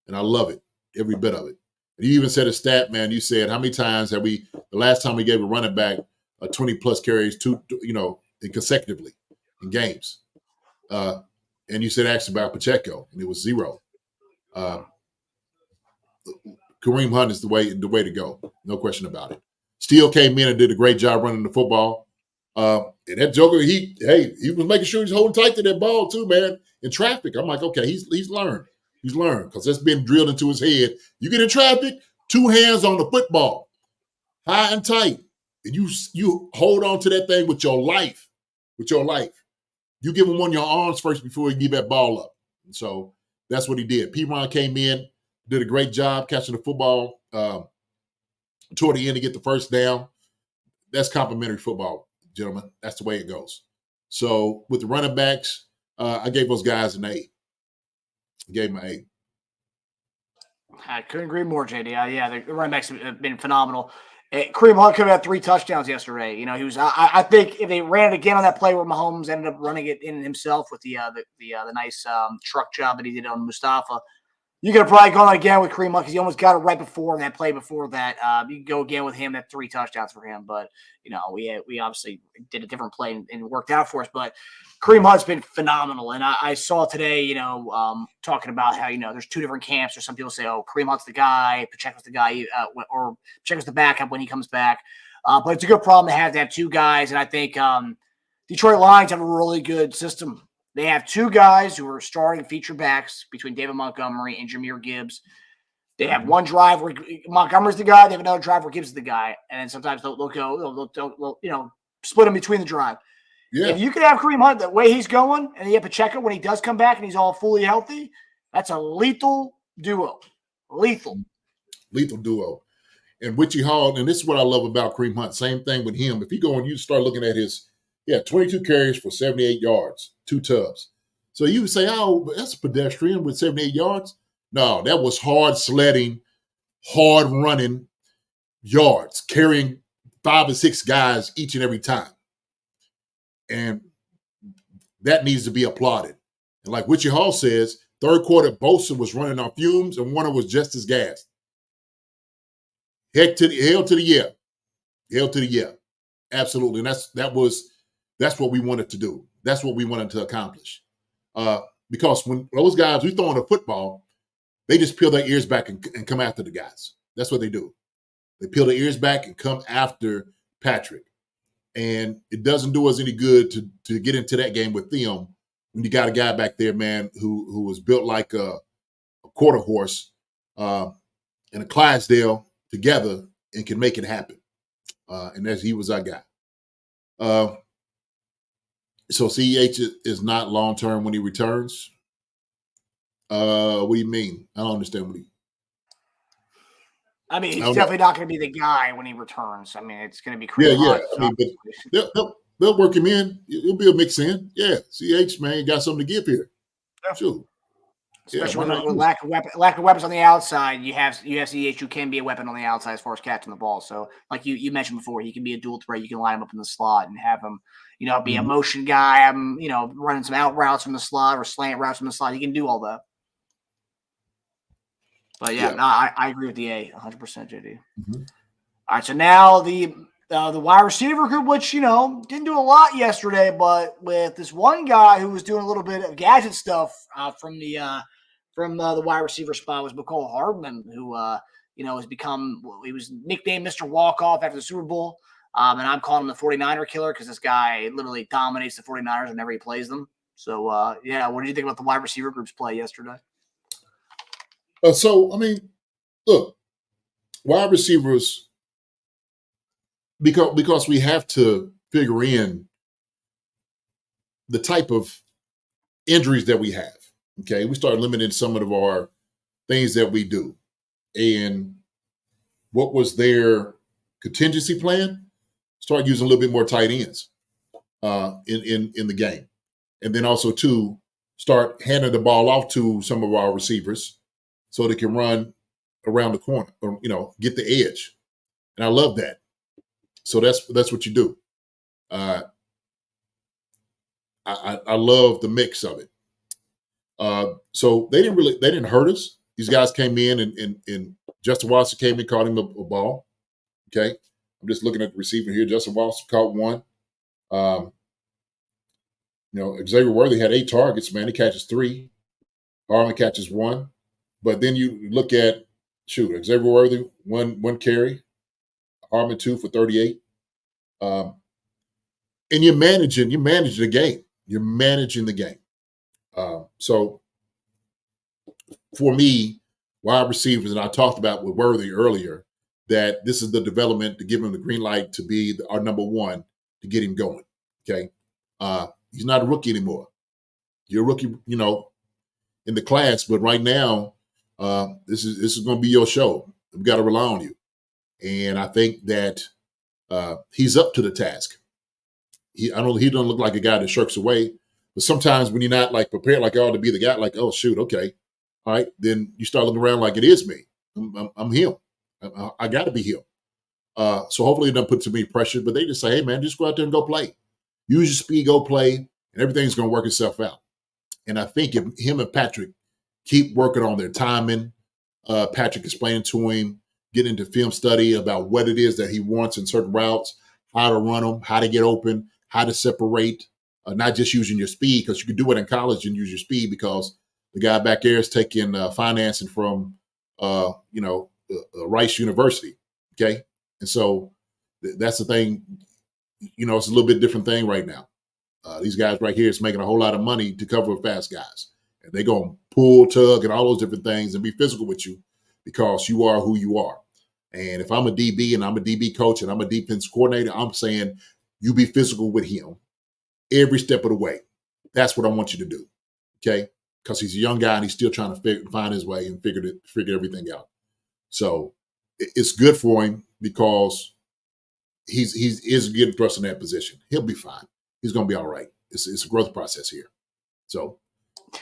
and I love it, every bit of it. And you even said a stat, man. You said, how many times have the last time we gave a running back 20-plus carries, consecutively in games? And you said actually about Pacheco, and it was 0. Kareem Hunt is the way to go. No question about it. Still came in and did a great job running the football. And that joker, he was making sure he's holding tight to that ball too, man, in traffic. I'm like, okay, he's learned. He's learned because that's been drilled into his head. You get in traffic, 2 hands on the football, high and tight. And you hold on to that thing with your life. You give him one of your arms first before you give that ball up. And so that's what he did. P-Ron came in, did a great job catching the football toward the end to get the first down. That's complimentary football, gentlemen. That's the way it goes. So with the running backs, I gave those guys an A. Gave him an A. I couldn't agree more, JD. Yeah, the running backs have been phenomenal. Kareem Hunt could have had 3 touchdowns yesterday. He was. I think if they ran it again on that play where Mahomes ended up running it in himself with the nice truck job that he did on Mustafa, you could have probably gone again with Kareem Hunt because he almost got it right before that play. Before that, you could go again with him. That 3 touchdowns for him, but we obviously did a different play and worked out for us. But Kareem Hunt's been phenomenal, and I saw today, talking about how there's 2 different camps. Or some people say, "Oh, Kareem Hunt's the guy, Pacheco's the guy," or Pacheco's the backup when he comes back. But it's a good problem to have 2 guys, and I think Detroit Lions have a really good system. They have 2 guys who are starting feature backs between David Montgomery and Jahmyr Gibbs. They have one drive where Montgomery's the guy. They have another drive where Gibbs is the guy, and then sometimes they'll split them between the drive. Yeah. If you could have Kareem Hunt the way he's going, and you have Pacheco when he does come back and he's all fully healthy, that's a lethal duo. Lethal duo. And Witchy Hall, and this is what I love about Kareem Hunt. Same thing with him. If you go and you start looking at his, 22 carries for 78 yards, 2 tubs. So you would say, oh, that's a pedestrian with 78 yards. No, that was hard sledding, hard running yards, carrying 5 or 6 guys each and every time. And that needs to be applauded. And like Witchy Hall says, Third quarter, Bosa was running on fumes, and Warner was just as gassed. Hell to the yeah. Hell to the yeah. Absolutely. And that's what we wanted to do. That's what we wanted to accomplish. Because when those guys, we throwing a football, they just peel their ears back and come after the guys. That's what they do. They peel their ears back and come after Patrick. And it doesn't do us any good to get into that game with them when you got a guy back there, man, who was built like a quarter horse and a Clydesdale together and can make it happen. And he was our guy. So CEH is not long-term when he returns. What do you mean? I don't understand what I mean, he's definitely not going to be the guy when he returns. I mean, it's going to be crazy. Yeah. I mean, but they'll work him in. He'll be a mix in. Yeah, CH, man, got something to give here. Yeah. Sure. Especially with lack of weapons on the outside, you have CH who can be a weapon on the outside as far as catching the ball. So, like you mentioned before, he can be a dual threat. You can line him up in the slot and have him, be a motion guy. Have him, running some out routes from the slot or slant routes from the slot. He can do all that. But I agree with the 100%, JD. Mm-hmm. All right, so now the wide receiver group, which didn't do a lot yesterday, but with this one guy who was doing a little bit of gadget stuff from the wide receiver spot was McCole Hardman, who has become, he was nicknamed Mr. Walk-Off after the Super Bowl, and I'm calling him the 49er killer because this guy literally dominates the 49ers whenever he plays them. So what do you think about the wide receiver group's play yesterday? So, I mean, look, wide receivers, because we have to figure in the type of injuries that we have. Okay, we start limiting some of our things that we do. And what was their contingency plan? Start using a little bit more tight ends in the game. And then also, too, start handing the ball off to some of our receivers so they can run around the corner, or, get the edge. And I love that. So that's what you do. I love the mix of it. So they didn't hurt us. These guys came in and Justin Watson came in, caught him a ball. Okay. I'm just looking at the receiver here. Justin Watson caught one. Xavier Worthy had 8 targets, man. He catches 3. Harlan catches 1. But then you look at, Xavier Worthy, one carry, Harmon 2 for 38. And you're managing the game. You're managing the game. So for me, wide receivers, and I talked about with Worthy earlier, that this is the development to give him the green light to be our number one to get him going. Okay. He's not a rookie anymore. You're a rookie, in the class, but right now, this is going to be your show. We've got to rely on you. And I think that he's up to the task. He doesn't look like a guy that shirks away, but sometimes when you're not like prepared, like to be the guy, like, oh shoot, okay, all right, then you start looking around like it is me. I'm him. I got to be him. So hopefully it doesn't put too many pressure, but they just say, hey man, just go out there and go play. Use your speed, go play, and everything's going to work itself out. And I think if him and Patrick keep working on their timing, Patrick explaining to him, getting into film study about what it is that he wants in certain routes, how to run them, how to get open, how to separate, not just using your speed, because you can do it in college and use your speed because the guy back there is taking financing from, Rice University. Okay. And so that's the thing, it's a little bit different thing right now. These guys right here is making a whole lot of money to cover fast guys. And they're going to pull, tug, and all those different things and be physical with you because you are who you are. And if I'm a DB and I'm a DB coach and I'm a defense coordinator, I'm saying you be physical with him every step of the way. That's what I want you to do, okay? Because he's a young guy and he's still trying to find his way and figure everything out. So it's good for him because he's getting thrust in that position. He'll be fine. He's going to be all right. It's a growth process here. So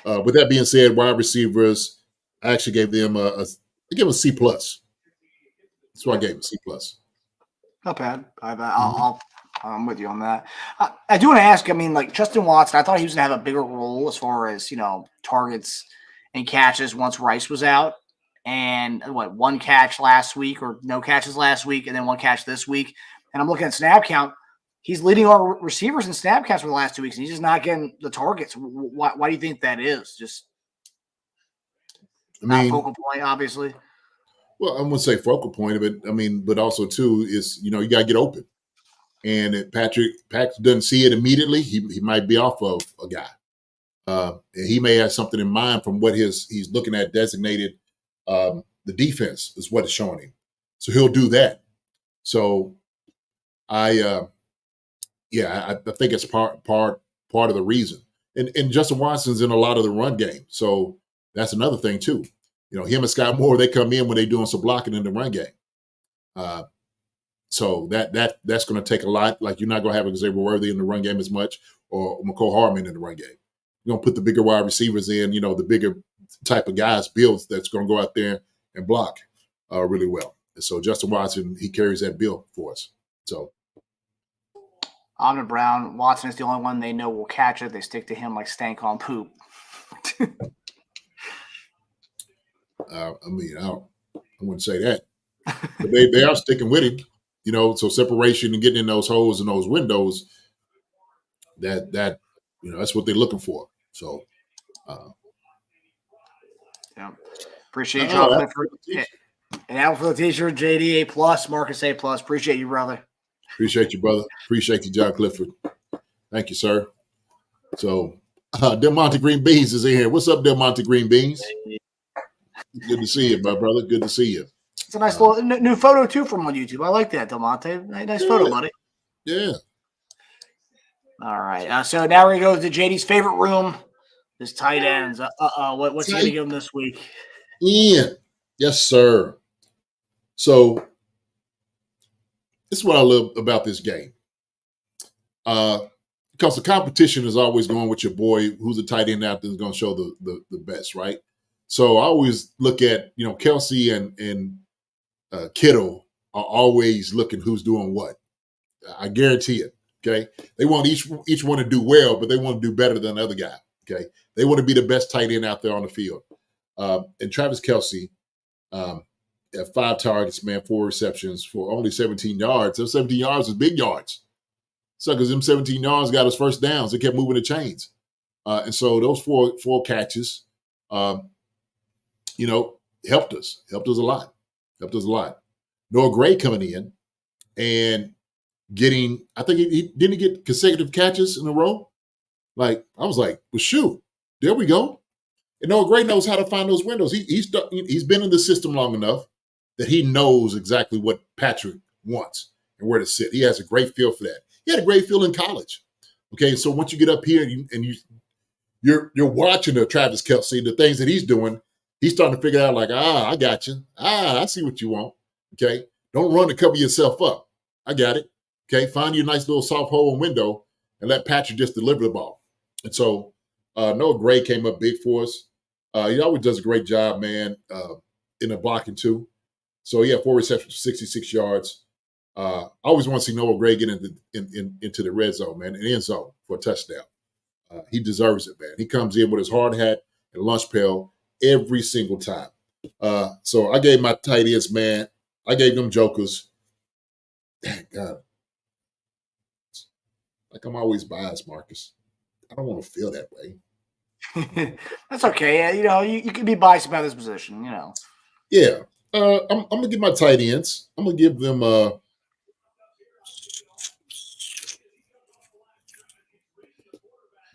with that being said, wide receivers, I actually gave them I gave them a C+. That's why I gave them a C+. Not bad. I'm with you on that. I do want to ask, Justin Watson, I thought he was going to have a bigger role as far as, targets in catches once Rice was out. And one catch last week or no catches last week, and then one catch this week. And I'm looking at snap count. He's leading our receivers in snap counts for the last 2 weeks, and he's just not getting the targets. Why do you think that is? Just not a focal point, obviously. Well, I wouldn't say focal point, but also too is you got to get open. And if Patrick doesn't see it immediately, he might be off of a guy. And he may have something in mind from what he's looking at designated. The defense is what it's showing him, so he'll do that. So I think it's part of the reason. And Justin Watson's in a lot of the run game, so that's another thing too. Him and Scott Moore, they come in when they're doing some blocking in the run game. So that's going to take a lot. Like you're not going to have Xavier Worthy in the run game as much, or McCole Hardman in the run game. You're going to put the bigger wide receivers in. The bigger type of guys builds that's going to go out there and block really well. And so Justin Watson, he carries that bill for us. So Amon Brown, Watson is the only one they know will catch it. They stick to him like stank on poop. I wouldn't say that. But they are sticking with him, so separation and getting in those holes and those windows, that that's what they're looking for. So yeah. Appreciate you, Clifford. And out for the t-shirt, JD A+, Marcus A+. Appreciate you, brother. Appreciate you, brother. Appreciate you, John Clifford. Thank you, sir. So Del Monte Green Beans is in here. What's up, Del Monte Green Beans? Good to see you, my brother. Good to see you. It's a nice little new photo, too, from on YouTube. I like that, Del Monte. Nice photo, buddy. Yeah. All right. So now we're going to go to JD's favorite room, his tight ends. What's he going to give him this week? Ian. Yes, sir. So this is what I love about this game. Because the competition is always going with your boy who's a tight end out there is going to show the best, right? So I always look at, Kelsey and Kittle are always looking who's doing what. I guarantee it, okay? They want each one to do well, but they want to do better than the other guy, okay? They want to be the best tight end out there on the field. And Travis Kelsey at 5 targets, 4 receptions for only 17 yards. Those 17 yards is big yards. Suckers, them 17 yards got us first downs. They kept moving the chains. And so those four catches, helped us a lot. Noah Gray coming in and getting, I think he didn't get consecutive catches in a row. Like, I was like, well, shoot, there we go. And Noah Gray knows how to find those windows. He's been in the system long enough that he knows exactly what Patrick wants and where to sit. He has a great feel for that. He had a great feel in college. Okay, so once you get up here and you're watching the Travis Kelsey, the things that he's doing, he's starting to figure out like, I got you. I see what you want. Okay, don't run to cover yourself up. I got it. Okay, find your nice little soft hole and window and let Patrick just deliver the ball. And so Noah Gray came up big for us. He always does a great job, man, in the blocking too. So he had 4 receptions, 66 yards. I always want to see Noah Gray get into the red zone, man, and end zone for a touchdown. He deserves it, man. He comes in with his hard hat and lunch pail every single time. So I gave my tight ends, man. I gave them jokers. God, like I'm always biased, Marcus. I don't want to feel that way. That's okay. You can be biased about this position, Yeah. I'm going to give my tight ends. I'm going to give them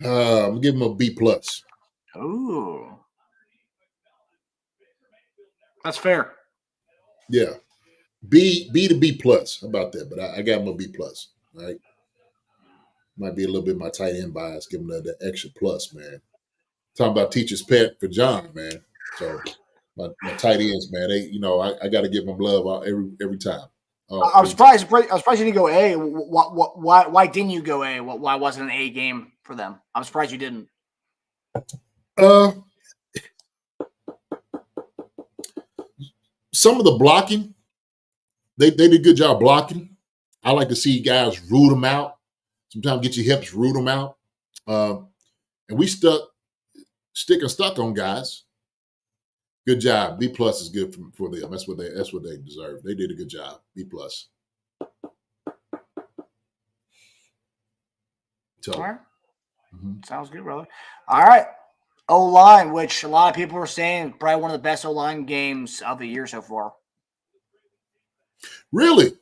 I'm going to give them a B+. Ooh. That's fair. Yeah. B to B+. How about that? But I got them a B+. Right? Might be a little bit my tight end bias. Give them the extra plus, man. Talking about teacher's pet for John, man. So my tight ends, man. They, I got to give them love every time. I'm surprised. I was surprised you didn't go A. Why didn't you go A? Why wasn't an A game for them? I'm surprised you didn't. Some of the blocking, they did a good job blocking. I like to see guys root them out. Sometimes get your hips, root them out. And we stuck on guys. Good job. B plus is good for them. That's what they deserve. They did a good job. B plus. So, All right. Sounds good, brother. All right. O-line, which a lot of people are saying probably one of the best O-line games of the year so far. really?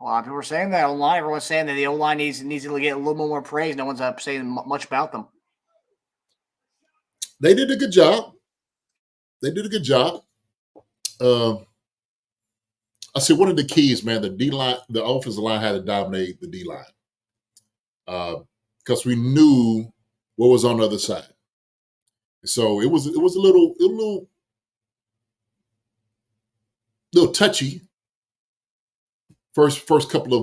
A lot of people are saying that O-line. Everyone's saying that the O-line needs to get a little more praise. No one's saying much about them. They did a good job. They did a good job. I see one of the keys, man, the D-line, the offensive line had to dominate the D-line. Because we knew what was on the other side. So it was a little touchy. First couple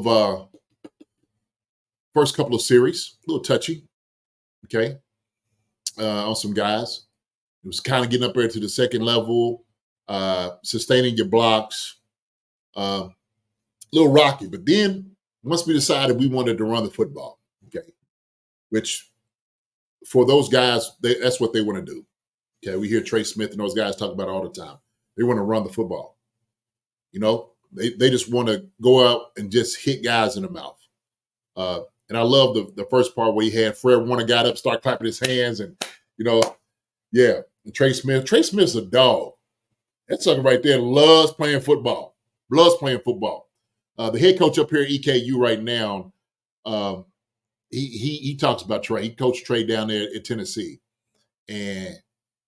of series, a little touchy. Okay. On some guys. It was kind of getting up there to the second level, sustaining your blocks. A little rocky. But then once we decided we wanted to run the football, okay, which for those guys, that's what they want to do. Okay, we hear Trey Smith and those guys talk about it all the time. They want to run the football. You know, they just want to go out and just hit guys in the mouth. And I love the first part where he had Fred Warner got up, start clapping his hands, and yeah. And Trey Smith's a dog. That sucker right there loves playing football. Loves playing football. The head coach up here at EKU right now, he talks about Trey. He coached Trey down there at Tennessee, and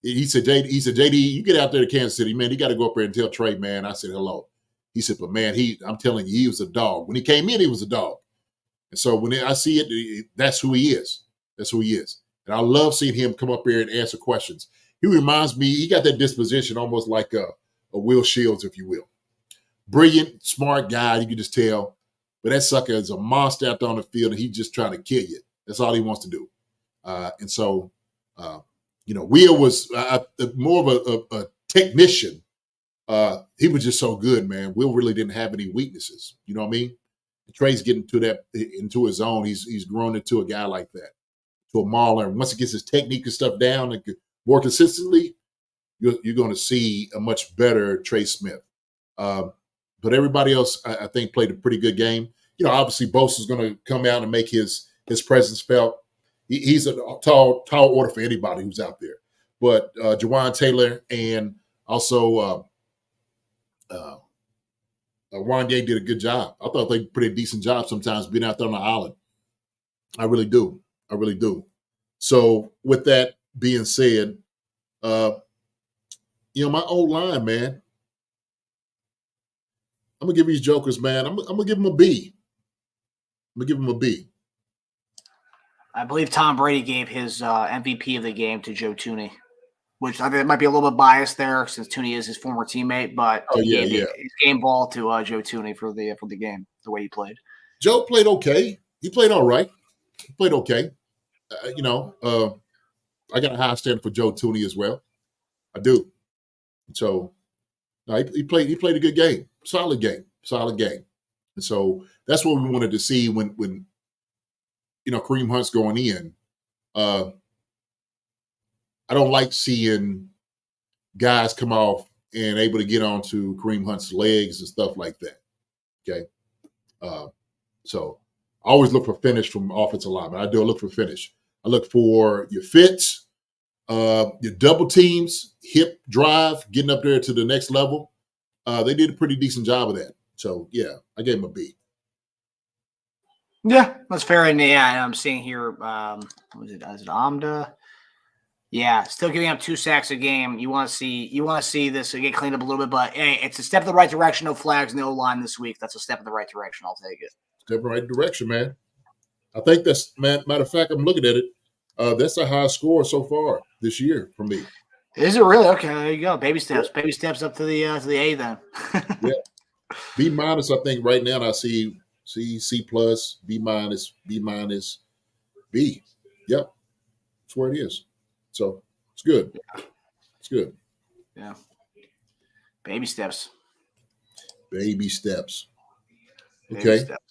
he said, JD, you get out there to Kansas City, man. You got to go up there and tell Trey, man. I said hello. He said, but man, I'm telling you, he was a dog. When he came in, he was a dog. And so when I see it, that's who he is. That's who he is. And I love seeing him come up here and answer questions. He reminds me, he got that disposition almost like a Will Shields, if you will. Brilliant, smart guy, you can just tell. But that sucker is a monster out there on the field, and he's just trying to kill you. That's all he wants to do. And so, Will was more of a technician. He was just so good, man. Will really didn't have any weaknesses. You know what I mean? Trey's getting into his own. He's grown into a guy like that, to a mauler. And once he gets his technique and stuff down and more consistently, you're going to see a much better Trey Smith. But everybody else, I think, played a pretty good game. Obviously, Bosa's going to come out and make his presence felt. He's a tall order for anybody who's out there. But Jawan Taylor and also Wanye did a good job. I thought they did a pretty decent job sometimes being out there on the island. I really do. So with that being said, my old line, man, I'm going to give these jokers, man, I'm going to give them a B. I believe Tom Brady gave his MVP of the game to Joe Tooney, which I think might be a little bit biased there since Tooney is his former teammate, but he gave his game ball to Joe Tooney for the game, the way he played. Joe played okay. He played all right. He played okay. I got a high standard for Joe Tooney as well. I do. So he played a good game, solid game. And so that's what we wanted to see when Kareem Hunt's going in. I don't like seeing guys come off and able to get onto Kareem Hunt's legs and stuff like that. Okay. So I always look for finish from offensive linemen. I do look for finish. I look for your fits, your double teams, hip drive, getting up there to the next level. They did a pretty decent job of that. So, yeah, I gave him a B. Yeah, that's fair. And yeah, I'm seeing here, is it Amda? Yeah, still giving up 2 sacks a game. You want to see this get cleaned up a little bit, but hey, it's a step in the right direction. No flags in the O-line this week. That's a step in the right direction. I'll take it. Step in the right direction, man. I think that's, matter of fact, I'm looking at it. That's the highest score so far this year for me. Is it really? Okay, there you go. Baby steps. Baby steps up to the A then. Yeah. B minus, I think right now I see C plus, B minus, B. Yep. That's where it is. So it's good. It's good. Yeah. Baby steps. Baby steps. Baby Okay. steps.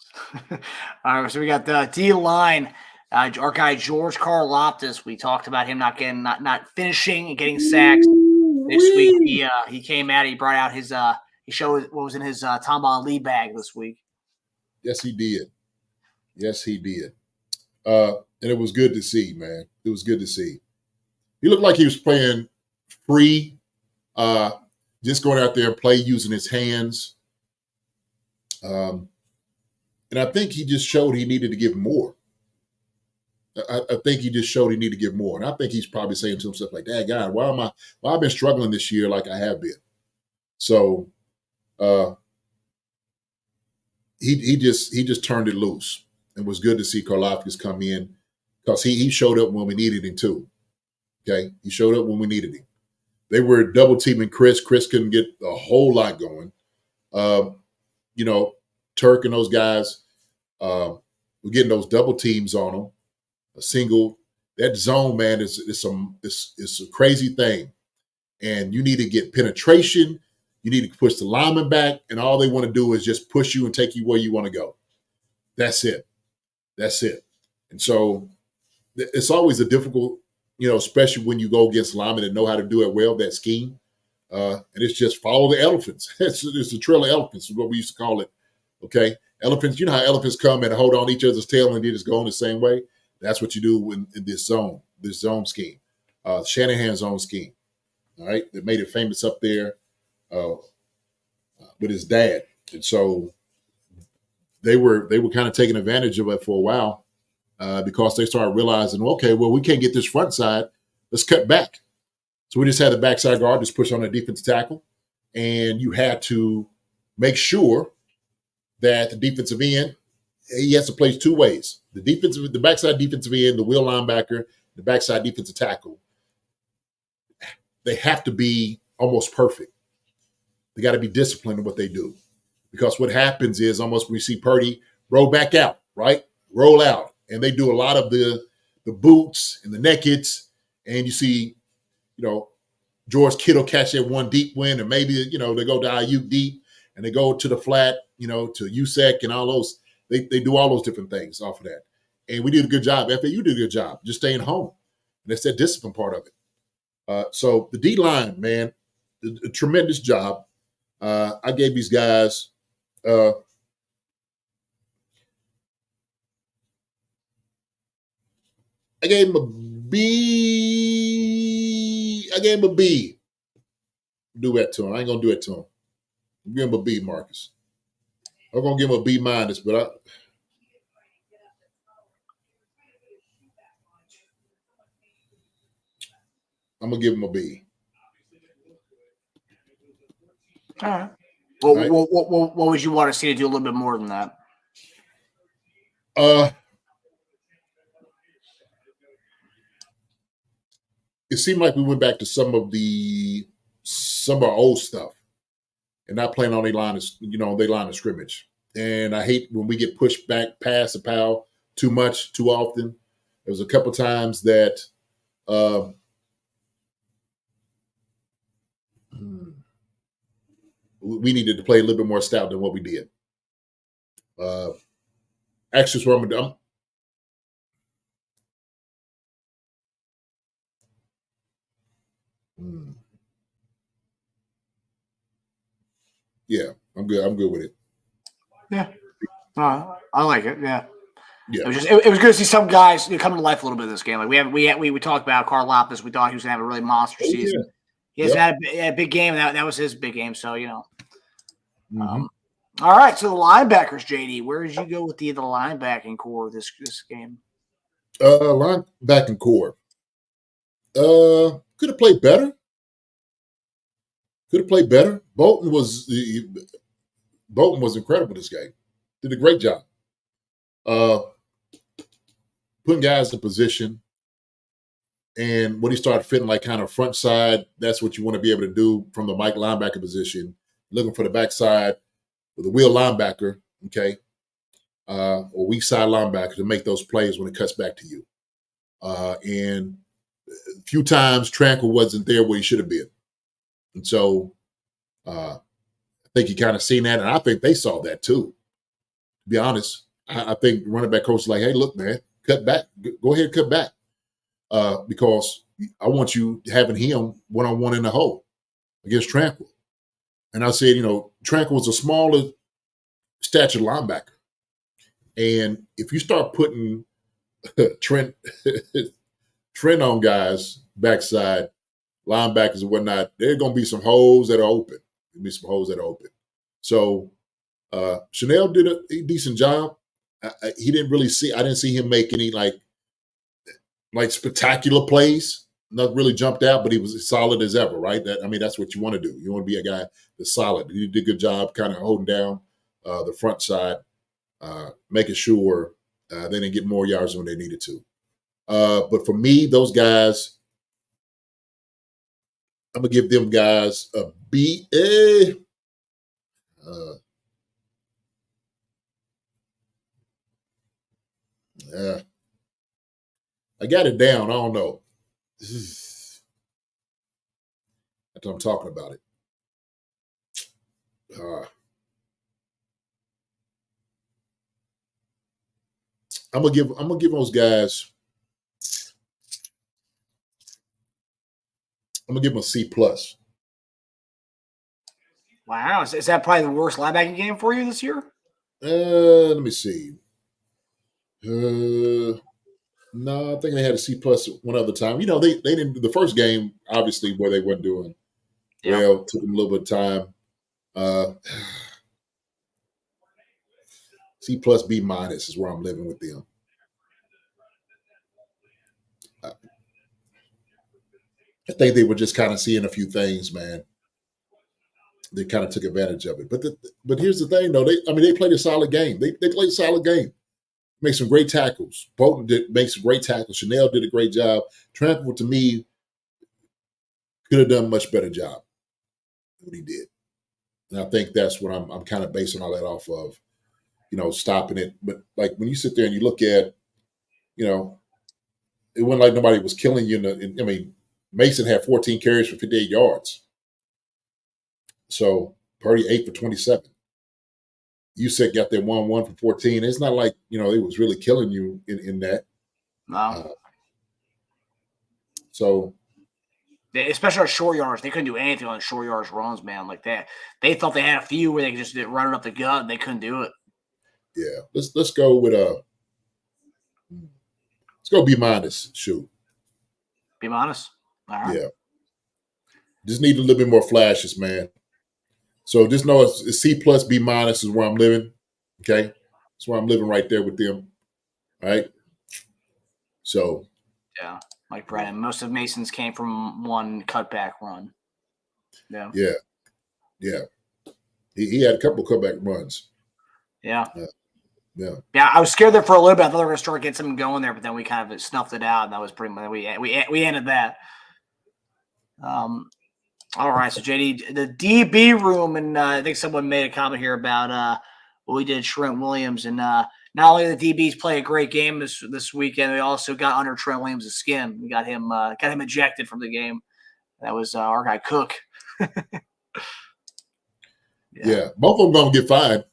All right, so we got the D line. Our guy George Karlaftis. We talked about him not finishing and getting sacks. This week he came out. He brought out his he showed what was in his Tom Ali bag this week. Yes, he did. Yes, he did. And it was good to see, man. It was good to see. He looked like he was playing free, just going out there and play using his hands. And I think he just showed he needed to give more. I think he just showed he needed to give more. And I think he's probably saying to himself, like, Dad, God, why I've been struggling this year like I have been. So he just turned it loose. It was good to see Karlaftis come in because he showed up when we needed him too. Okay, he showed up when we needed him. They were double teaming Chris. Chris couldn't get a whole lot going. Turk and those guys were getting those double teams on him. A single, that zone, man, is a crazy thing. And you need to get penetration. You need to push the lineman back, and all they want to do is just push you and take you where you want to go. That's it. That's it. And so it's always a difficult, especially when you go against linemen that know how to do it well, that scheme. And it's just follow the elephants. It's a trail of elephants is what we used to call it. Okay. Elephants, you know how elephants come and hold on each other's tail and they just go in the same way? That's what you do in this zone scheme. Shanahan's zone scheme. All right. That made it famous up there with his dad. And so they were kind of taking advantage of it for a while because they started realizing, okay, well, we can't get this front side. Let's cut back. So we just had the backside guard just push on the defensive tackle. And you had to make sure that the defensive end, he has to play two ways. The backside defensive end, the wheel linebacker, the backside defensive tackle, they have to be almost perfect. They got to be disciplined in what they do. Because what happens is almost we see Purdy roll back out, right? Roll out. And they do a lot of the boots and the nakeds. And you see, George Kittle catch that one deep win, and maybe, they go to Ayuk deep and they go to the flat, to USEC and all those. They do all those different things off of that. And we did a good job. FAU did a good job just staying home. And that's that discipline part of it. So the D-line, man, a tremendous job. I gave these guys I gave him a B. Do that to him. I ain't going to do it to him. I'm give him a B, Marcus. I'm going to give him a B minus, but I'm going to give him a B. All right. Well, right. What would you want to see to do a little bit more than that? It seemed like we went back to some of our old stuff and not playing on their line of scrimmage. And I hate when we get pushed back past the pal too much, too often. There was a couple times that we needed to play a little bit more stout than what we did. Actually, it's where I'm Yeah, I'm good. I'm good with it. Yeah, I like it. Yeah. It was it was good to see some guys come to life a little bit in this game. Like we talked about Karlaftis. We thought he was gonna have a really monster season. Yeah. He has had a big game. That was his big game. So all right. So the linebackers, JD, where did you go with the linebacking core of this game? Linebacking core. Could have played better. Bolton was incredible this game. Did a great job. Putting guys in position. And when he started fitting like kind of front side, that's what you want to be able to do from the Mike linebacker position. Looking for the backside with a wheel linebacker, okay, or weak side linebacker to make those plays when it cuts back to you. And a few times Tranquil wasn't there where he should have been. And so I think he kind of seen that, and I think they saw that too. To be honest, I think running back coach was like, hey, look, man, cut back. Go ahead and cut back because I want you having him one-on-one in the hole. against Tranquil. And I said, Tranquil was a smaller stature linebacker. And if you start putting Trent on guys, backside, linebackers and whatnot, there are going to be some holes that are open. There'll be some holes that are open. So Chanel did a decent job. He didn't really I didn't see him make any like spectacular plays. Nothing really jumped out, but he was as solid as ever, right? That's what you want to do. You want to be a guy that's solid. He did a good job kind of holding down the front side, making sure they didn't get more yards when they needed to. But for me, those guys, I'm going to give them guys a B. I got it down. I don't know. That's what I'm talking about it. I'm gonna give those guys. I'm gonna give them a C plus. Wow, is that probably the worst linebacking game for you this year? Let me see. No, I think they had a C plus one other time. They didn't the first game, obviously, where they weren't doing well, took them a little bit of time. C plus B minus is where I'm living with them. I think they were just kind of seeing a few things, man. They kind of took advantage of it. But here's the thing, though. They played a solid game. They played a solid game. Make some great tackles. Bolton make some great tackles. Chanel did a great job. Tranquil, to me, could have done a much better job than what he did. And I think that's what I'm kind of basing all that off of, stopping it. But like when you sit there and you look at, it wasn't like nobody was killing you. Mason had 14 carries for 58 yards. So Purdy 8 for 27. Usyk got that 1-1 for 14. It's not like, it was really killing you in that. No. So especially on short yards, they couldn't do anything on short yards runs, man. Like that, they thought they had a few where they could just run it up the gut, and they couldn't do it. Yeah, let's go with let's go B minus. Shoot, B minus. All right. Yeah, just need a little bit more flashes, man. So just know it's C plus B minus is where I'm living. Okay, that's where I'm living right there with them. All right. So yeah. Like Brennan, most of Mason's came from one cutback run. Yeah. Yeah. He had a couple of cutback runs. Yeah. Yeah. I was scared there for a little bit. I thought they were going to start getting something going there, but then we kind of snuffed it out, and that was pretty much we ended that. All right, so JD, the DB room, and I think someone made a comment here about what we did Trent Williams, and not only the DBs play a great game this weekend, we also got under Trent Williams' skin. We got him ejected from the game. That was our guy Cook. Yeah, both of them gonna get fined.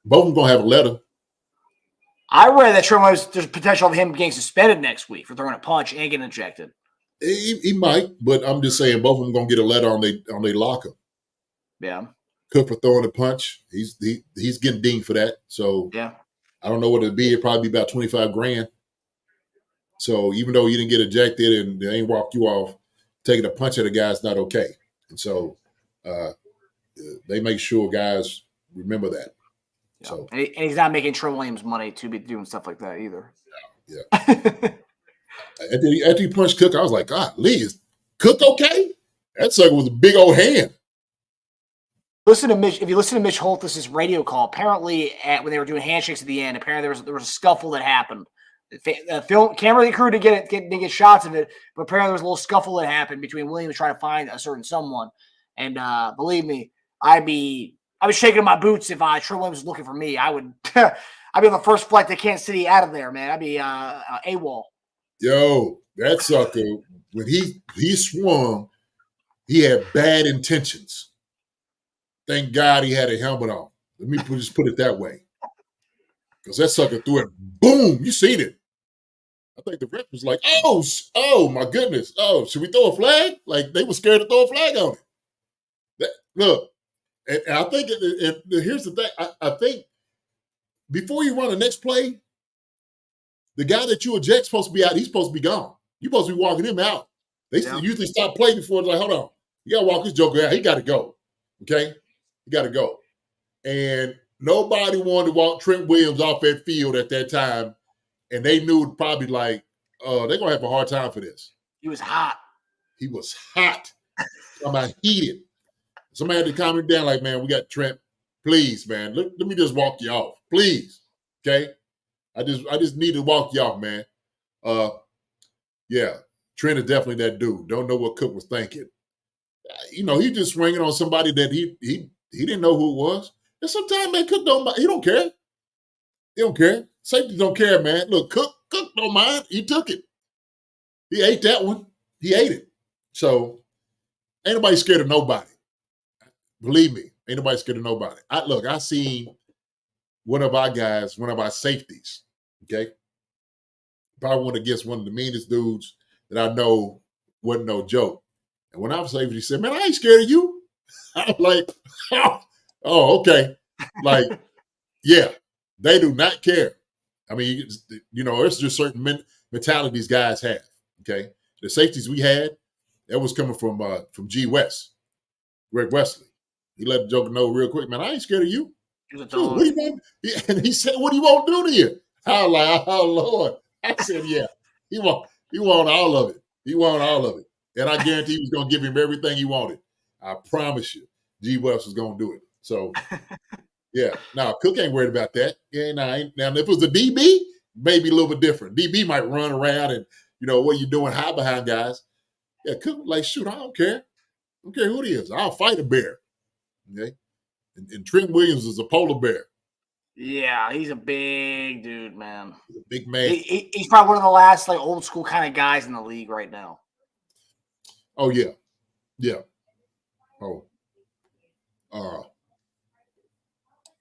Both of them gonna have a letter. I read that Trent Williams, there's potential of him getting suspended next week for throwing a punch and getting ejected. He might, but I'm just saying both of them gonna get a letter on their locker. Yeah. Cook for throwing a punch. He's getting dinged for that. So yeah. I don't know what it'd be. It'd probably be about $25,000. So even though you didn't get ejected and they ain't walked you off, taking a punch at a guy is not okay. And so they make sure guys remember that. Yeah. So and he's not making Trent Williams money to be doing stuff like that either. Yeah. After he punched Cook, I was like, God, Lee, is Cook okay? That sucker was a big old hand. Listen to Mitch. If you listen to Mitch Holthus's radio call, apparently when they were doing handshakes at the end, apparently there was a scuffle that happened. The camera crew didn't get shots of it, but apparently there was a little scuffle that happened between Williams trying to find a certain someone. And believe me, I was shaking my boots if Trent Williams was looking for me. I would. I'd be on the first flight to Kansas City out of there, man. I'd be AWOL. Yo, that sucker, when he swung, he had bad intentions. Thank God he had a helmet on. Let me just put it that way. Because that sucker threw it, boom, you seen it. I think the ref was like, oh my goodness. Oh, should we throw a flag? Like they were scared to throw a flag on it. Look, and I think here's the thing. I think before you run the next play, the guy that you eject supposed to be out. He's supposed to be gone. You're supposed to be walking him out. They usually stop play before it's like, hold on, you gotta walk this joker out. He got to go. Okay, he got to go. And nobody wanted to walk Trent Williams off that field at that time, and they knew probably like, they're gonna have a hard time for this. He was hot. He was hot. Somebody heated. Somebody had to calm him down, like, man, we got Trent. Please, man, let me just walk you off, please. Okay, I just need to walk you off, man. Yeah, Trent is definitely that dude. Don't know what Cook was thinking. He just swinging on somebody that he didn't know who it was. And sometimes, man, Cook don't care. He don't care. Safety don't care, man. Look, Cook don't mind. He took it. He ate that one. He ate it. So ain't nobody scared of nobody. Believe me, ain't nobody scared of nobody. I seen one of our safeties, okay? Probably went against one of the meanest dudes that I know wasn't no joke. And when I was safety, he said, man, I ain't scared of you. I was like, oh, okay. Like, yeah, they do not care. I mean, it's just certain mentalities guys have, okay? The safeties we had, that was coming from G West, Greg Wesley. He let the joker know real quick, man, I ain't scared of you. What do you want? And he said, what do you want to do to you? I was like, oh, Lord. I said, yeah, he want all of it. He want all of it. And I guarantee he was going to give him everything he wanted. I promise you, G West was going to do it. So, yeah. Now, Cook ain't worried about that. Yeah, now, if it was a DB, maybe a little bit different. DB might run around and, what you doing, hide behind guys. Yeah, Cook like, shoot, I don't care. I don't care who it is. I'll fight a bear. Okay. And Trent Williams is a polar bear. Yeah, he's a big dude, man. He's a big man. He's probably one of the last like old school kind of guys in the league right now. Oh yeah, yeah. Oh,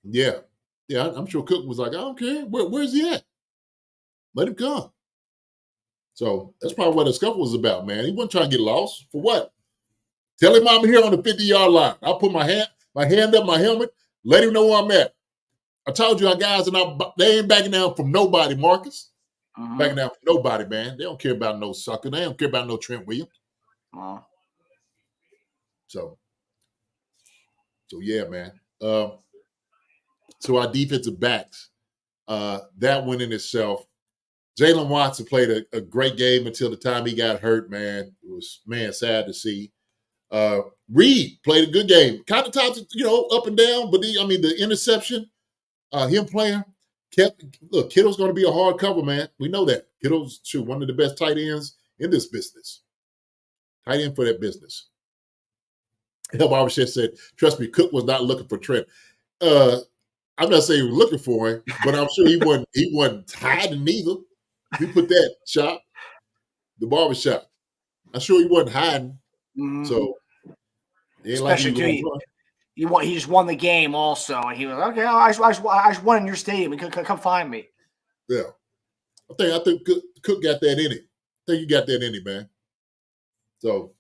yeah. I'm sure Cook was like, I don't care. Where's he at? Let him come. So that's probably what the scuffle was about, man. He wasn't trying to get lost. For what? Tell him I'm here on the 50-yard line. I'll put my hand up, my helmet, let him know where I'm at. I told you our guys they ain't backing down from nobody, Marcus. Backing down from nobody, man. They don't care about no sucker. They don't care about no Trent Williams. So yeah, man. So our defensive backs, that one in itself, Jalen Watson played a great game until the time he got hurt, man. It was, sad to see. Reed played a good game. Kind of tops, up and down, but the interception, him playing, Kittle's going to be a hard cover, man. We know that. Kittle's one of the best tight ends in this business. Tight end for that business. Help Barbershop said, trust me, Cook was not looking for Trent. I'm not saying he was looking for him, but I'm sure he wasn't hiding neither. He put that shop, the barbershop. I'm sure he wasn't hiding. So especially he just won the game also, and he was okay. I just won in your stadium. You come find me. Yeah, I think Cook got that in it. I think you got that in it, man. So,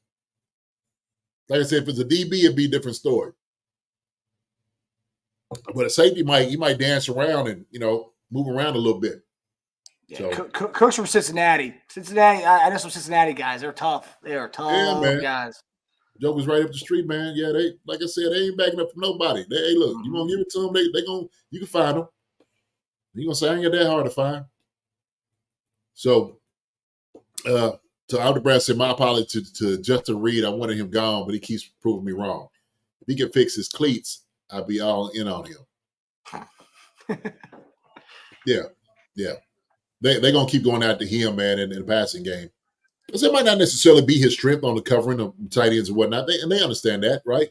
like I said, if it's a DB, it'd be a different story. But a safety might dance around and move around a little bit. Yeah, so, Cook's from Cincinnati. I know some Cincinnati guys. They're tough. They are tough guys. Joker's right up the street, man. Yeah, they like I said, they ain't backing up from nobody. Hey, look, you gonna give it to them? You can find them. You gonna say I ain't got that hard to find. So, to Aldebrand said, my apology to Justin Reed. I wanted him gone, but he keeps proving me wrong. If he can fix his cleats, I'd be all in on him. Yeah. They're going to keep going after him, man, in the passing game. Because it might not necessarily be his strength on the covering of tight ends and whatnot. They understand that, right?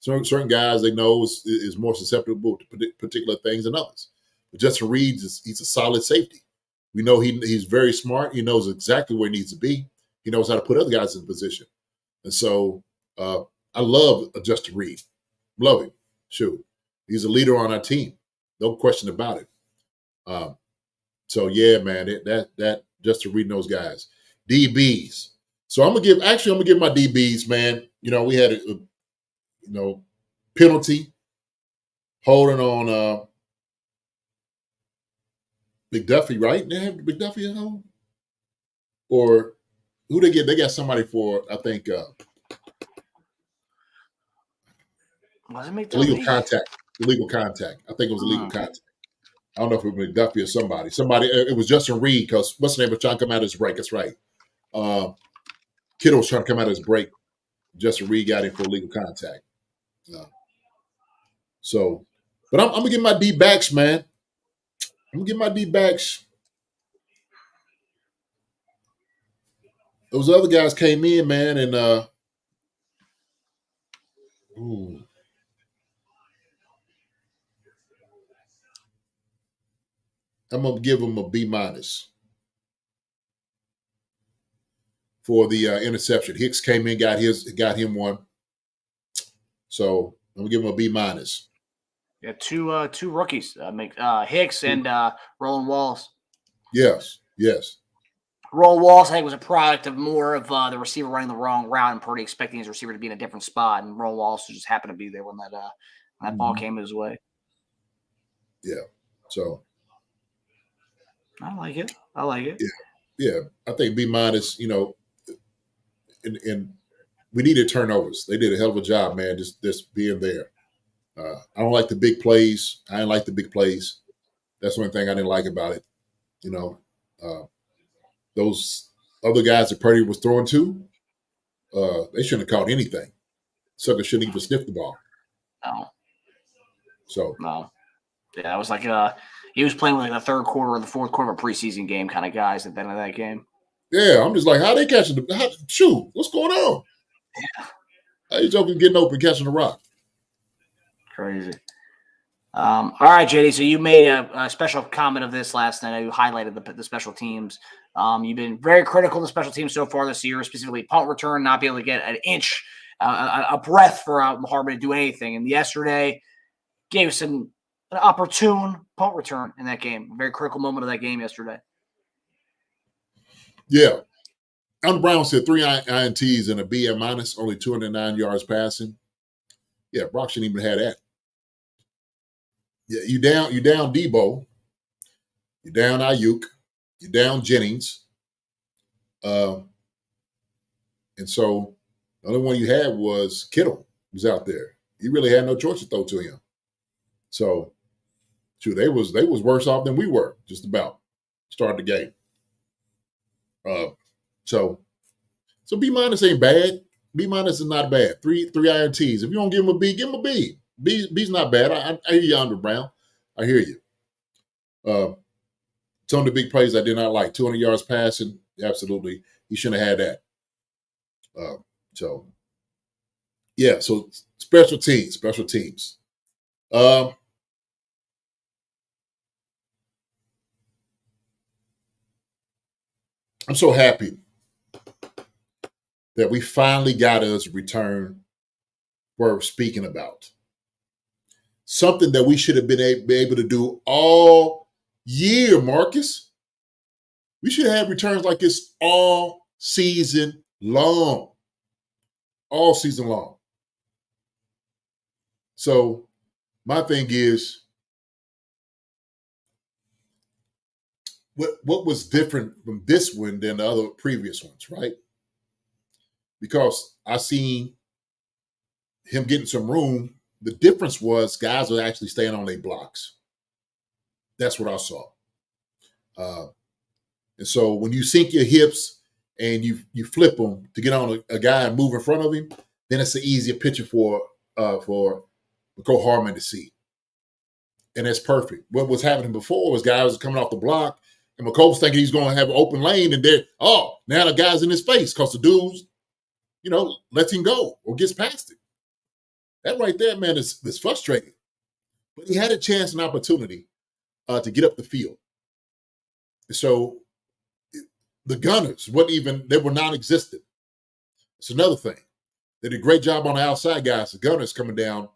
Certain guys they know is more susceptible to particular things than others. But Justin Reed, he's a solid safety. We know he's very smart. He knows exactly where he needs to be. He knows how to put other guys in position. And so I love Justin Reed. Love him. Shoot. He's a leader on our team. No question about it. So yeah, man, that Justin Reed and those guys. DBs. So I'm gonna give my DBs, man. We had penalty, holding on McDuffie, right? They have McDuffie at home? Or who they get? They got somebody for, I think, Was it McDuffie? illegal contact. Illegal contact. I think it was illegal contact. I don't know if it was McDuffie or somebody. It was Justin Reed, because what's the name was trying to come out of his break. That's right. Kittle was trying to come out of his break. Justin Reed got him for illegal contact. But I'm gonna get my D backs, man. I'm gonna get my D backs. Those other guys came in, man, and I'm gonna give them a B- for the interception. Hicks came in, got him one. So I'm gonna give him a B-. Yeah, two rookies, Hicks and Roland Wallace. Yes. Roland Wallace, I think, was a product of more of the receiver running the wrong route and Purdy expecting his receiver to be in a different spot, and Roland Wallace just happened to be there when that ball came his way. Yeah. So I like it. Yeah. I think B-. And we needed turnovers. They did a hell of a job, man. Just being there. I don't like the big plays. I didn't like the big plays. That's one thing I didn't like about it. Those other guys that Purdy was throwing to, they shouldn't have caught anything. Sucker shouldn't even sniff the ball. No. So no. Yeah, it was like he was playing with like the third quarter or the fourth quarter of a preseason game kind of guys at the end of that game. Yeah, I'm just like, how they catching shoot? What's going on? Yeah. How you joking getting open catching the rock? Crazy. All right, JD. So you made a special comment of this last night. You highlighted the special teams. You've been very critical of the special teams so far this year, specifically punt return, not be able to get an inch, a breath for Harbaugh to do anything. And yesterday gave us an opportune punt return in that game. A very critical moment of that game yesterday. Yeah. Allen Brown said 3 INTs and a B-, only 209 yards passing. Yeah, Brock shouldn't even have that. Yeah, you down Debo, you down Ayuk, you down Jennings, and so the only one you had was Kittle, who was out there. He really had no choice to throw to him. So, shoot, they was worse off than we were. Just about started the game. So B- ain't bad. B- is not bad. Three INTs. If you don't give him a B, give him a B. B's not bad. I hear you, Allen Brown. I hear you. Some of the big plays I did not like. 200 yards passing, absolutely. He shouldn't have had that. So special teams. I'm so happy that we finally got us a return worth speaking about. Something that we should have been able to do all year, Marcus. We should have returns like this all season long. All season long. So my thing is, what was different from this one than the other previous ones, right? Because I seen him getting some room. The difference was guys were actually staying on their blocks. That's what I saw. And so when you sink your hips and you flip them to get on a guy and move in front of him, then it's an easier picture for McCole Hardman to see. And that's perfect. What was happening before was guys was coming off the block, and McCole was thinking he's going to have an open lane, and now the guy's in his face because the dude's, lets him go or gets past it. That right there, man, is frustrating. But he had a chance and opportunity to get up the field. So the Gunners they were non-existent. It's another thing. They did a great job on the outside guys, the Gunners coming down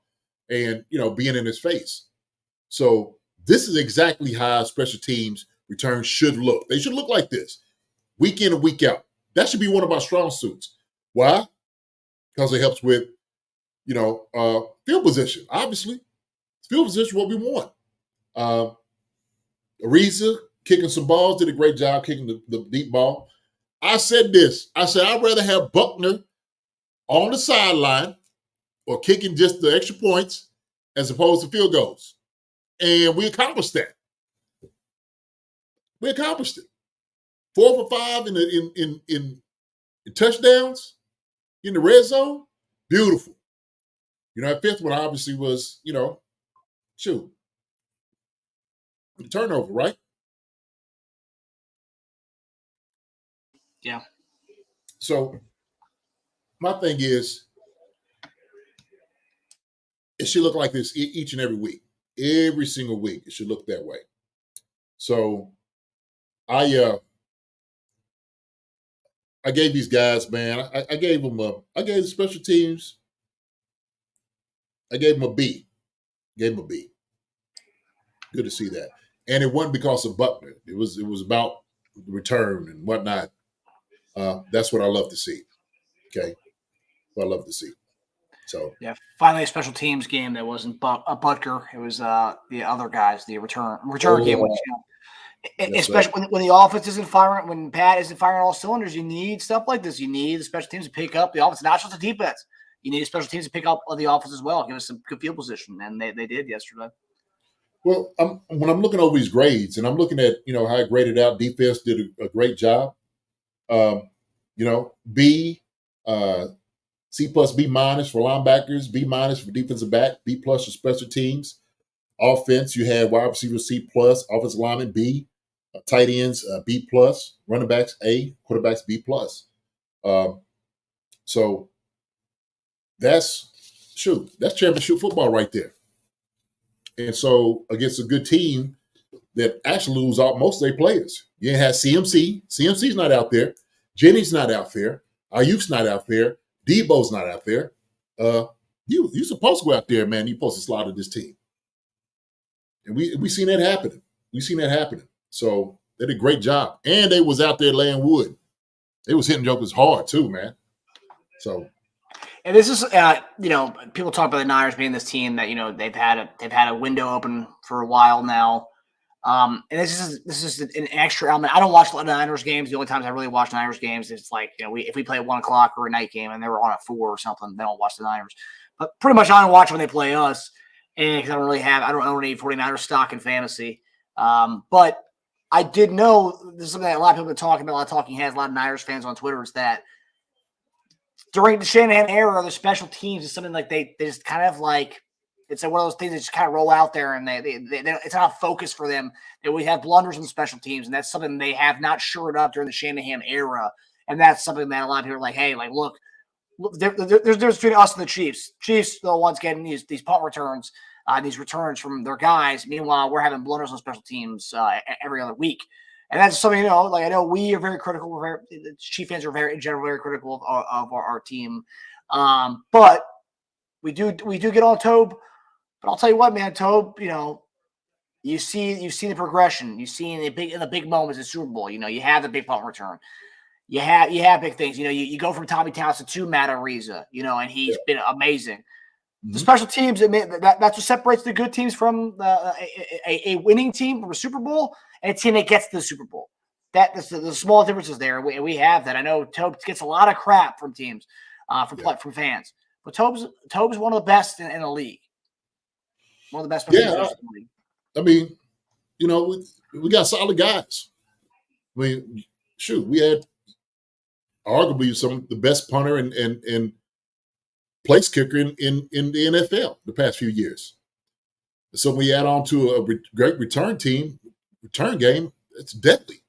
and, being in his face. So this is exactly how special teams returns should look. They should look like this, week in and week out. That should be one of our strong suits. Why? Because it helps with, field position. Obviously, field position what we want. Ariza kicking some balls, did a great job kicking the deep ball. I said this. I said I'd rather have Buckner on the sideline or kicking just the extra points as opposed to field goals. And we accomplished that. We accomplished it. 4 for 5 in touchdowns in the red zone. Beautiful. That fifth one obviously was, the turnover, right? Yeah. So my thing is, it should look like this each and every week. Every single week, it should look that way. So I gave these guys, man, I gave the special teams, I gave them a B. Gave them a B. Good to see that. And it wasn't because of Buckner. It was about the return and whatnot. That's what I love to see. Okay. What I love to see. So yeah, finally a special teams game that wasn't Butker. It was the other guys, the return game. Which, especially when the offense isn't firing, when Pat isn't firing all cylinders, you need stuff like this. You need the special teams to pick up the offense, not just the defense. You need the special teams to pick up the offense as well, give us some good field position, and they did yesterday. Well, when I'm looking over these grades and I'm looking at how I graded out, defense did a great job. B, C plus B minus for linebackers, B minus for defensive back, B plus for special teams. Offense, you had wide receiver C plus, offensive lineman B, tight ends B plus, running backs A, quarterbacks B plus. So that's championship football right there. And so against a good team that actually lose out most of their players. You have CMC. CMC's not out there. Jenny's not out there. Ayuk's not out there. Debo's not out there. You supposed to go out there, man. You're supposed to slaughter this team. And we seen that happening. We seen that happening. So they did a great job. And they was out there laying wood. They was hitting jokers hard too, man. So and this is, people talk about the Niners being this team that they've had a window open for a while now, and this is an extra element. I don't watch a lot of Niners games. The only times I really watch Niners games is like if we play at 1 o'clock or a night game and they were on at 4 or something, then I'll watch the Niners. But pretty much I don't watch when they play us, and because I don't own any 49ers stock in fantasy. But I did know this is something that a lot of people have been talking about. A lot of talking heads, a lot of Niners fans on Twitter is that during the Shanahan era, the special teams is something like they just kind of like it's one of those things that just kind of roll out there, and they it's not a focus for them. They always have blunders in special teams, and that's something they have not shored up during the Shanahan era. And that's something that a lot of people are like, hey, like look, there's a difference between us and the Chiefs. Chiefs are the ones getting these punt returns, these returns from their guys. Meanwhile, we're having blunders on special teams every other week. And that's something, like I know we are very critical. The Chief fans are in general very critical of our team. But we do get on Tobe. But I'll tell you what, man, Tobe, you've seen the progression. You've seen in the big moments in Super Bowl. You have the big punt return. You have big things. You go from Tommy Townsend to Matt Ariza, and he's been amazing. Mm-hmm. The special teams, that's what separates the good teams from a winning team from a Super Bowl and a team that gets to the Super Bowl. That's the small differences there. We have that. I know Tobe gets a lot of crap from teams, from fans. But Tobe's one of the best in the league. One of the best in the league. I mean, we got solid guys. I mean, shoot, we had arguably some of the best punter and place kicker in the NFL the past few years. So when we add on to a great return game, it's deadly.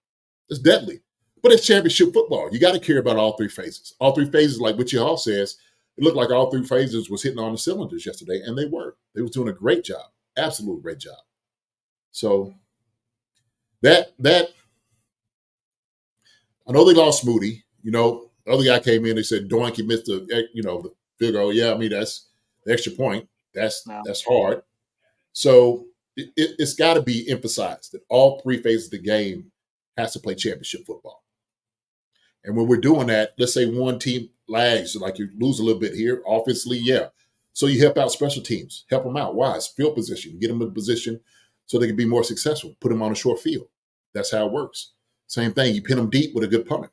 It's deadly. But it's championship football. You got to care about all three phases. All three phases, like what Hall says, it looked like all three phases was hitting on the cylinders yesterday, and they were. They was doing a great job. Absolute great job. So that I know they lost Moody. The other guy came in, they said Doink, he missed the field goal. Yeah, I mean, that's the extra point. That's hard. So it's got to be emphasized that all three phases of the game has to play championship football. And when we're doing that, let's say one team lags, like you lose a little bit here, offensively, yeah. So you help out special teams, help them out. Why? It's field position. Get them in a position so they can be more successful. Put them on a short field. That's how it works. Same thing. You pin them deep with a good punter.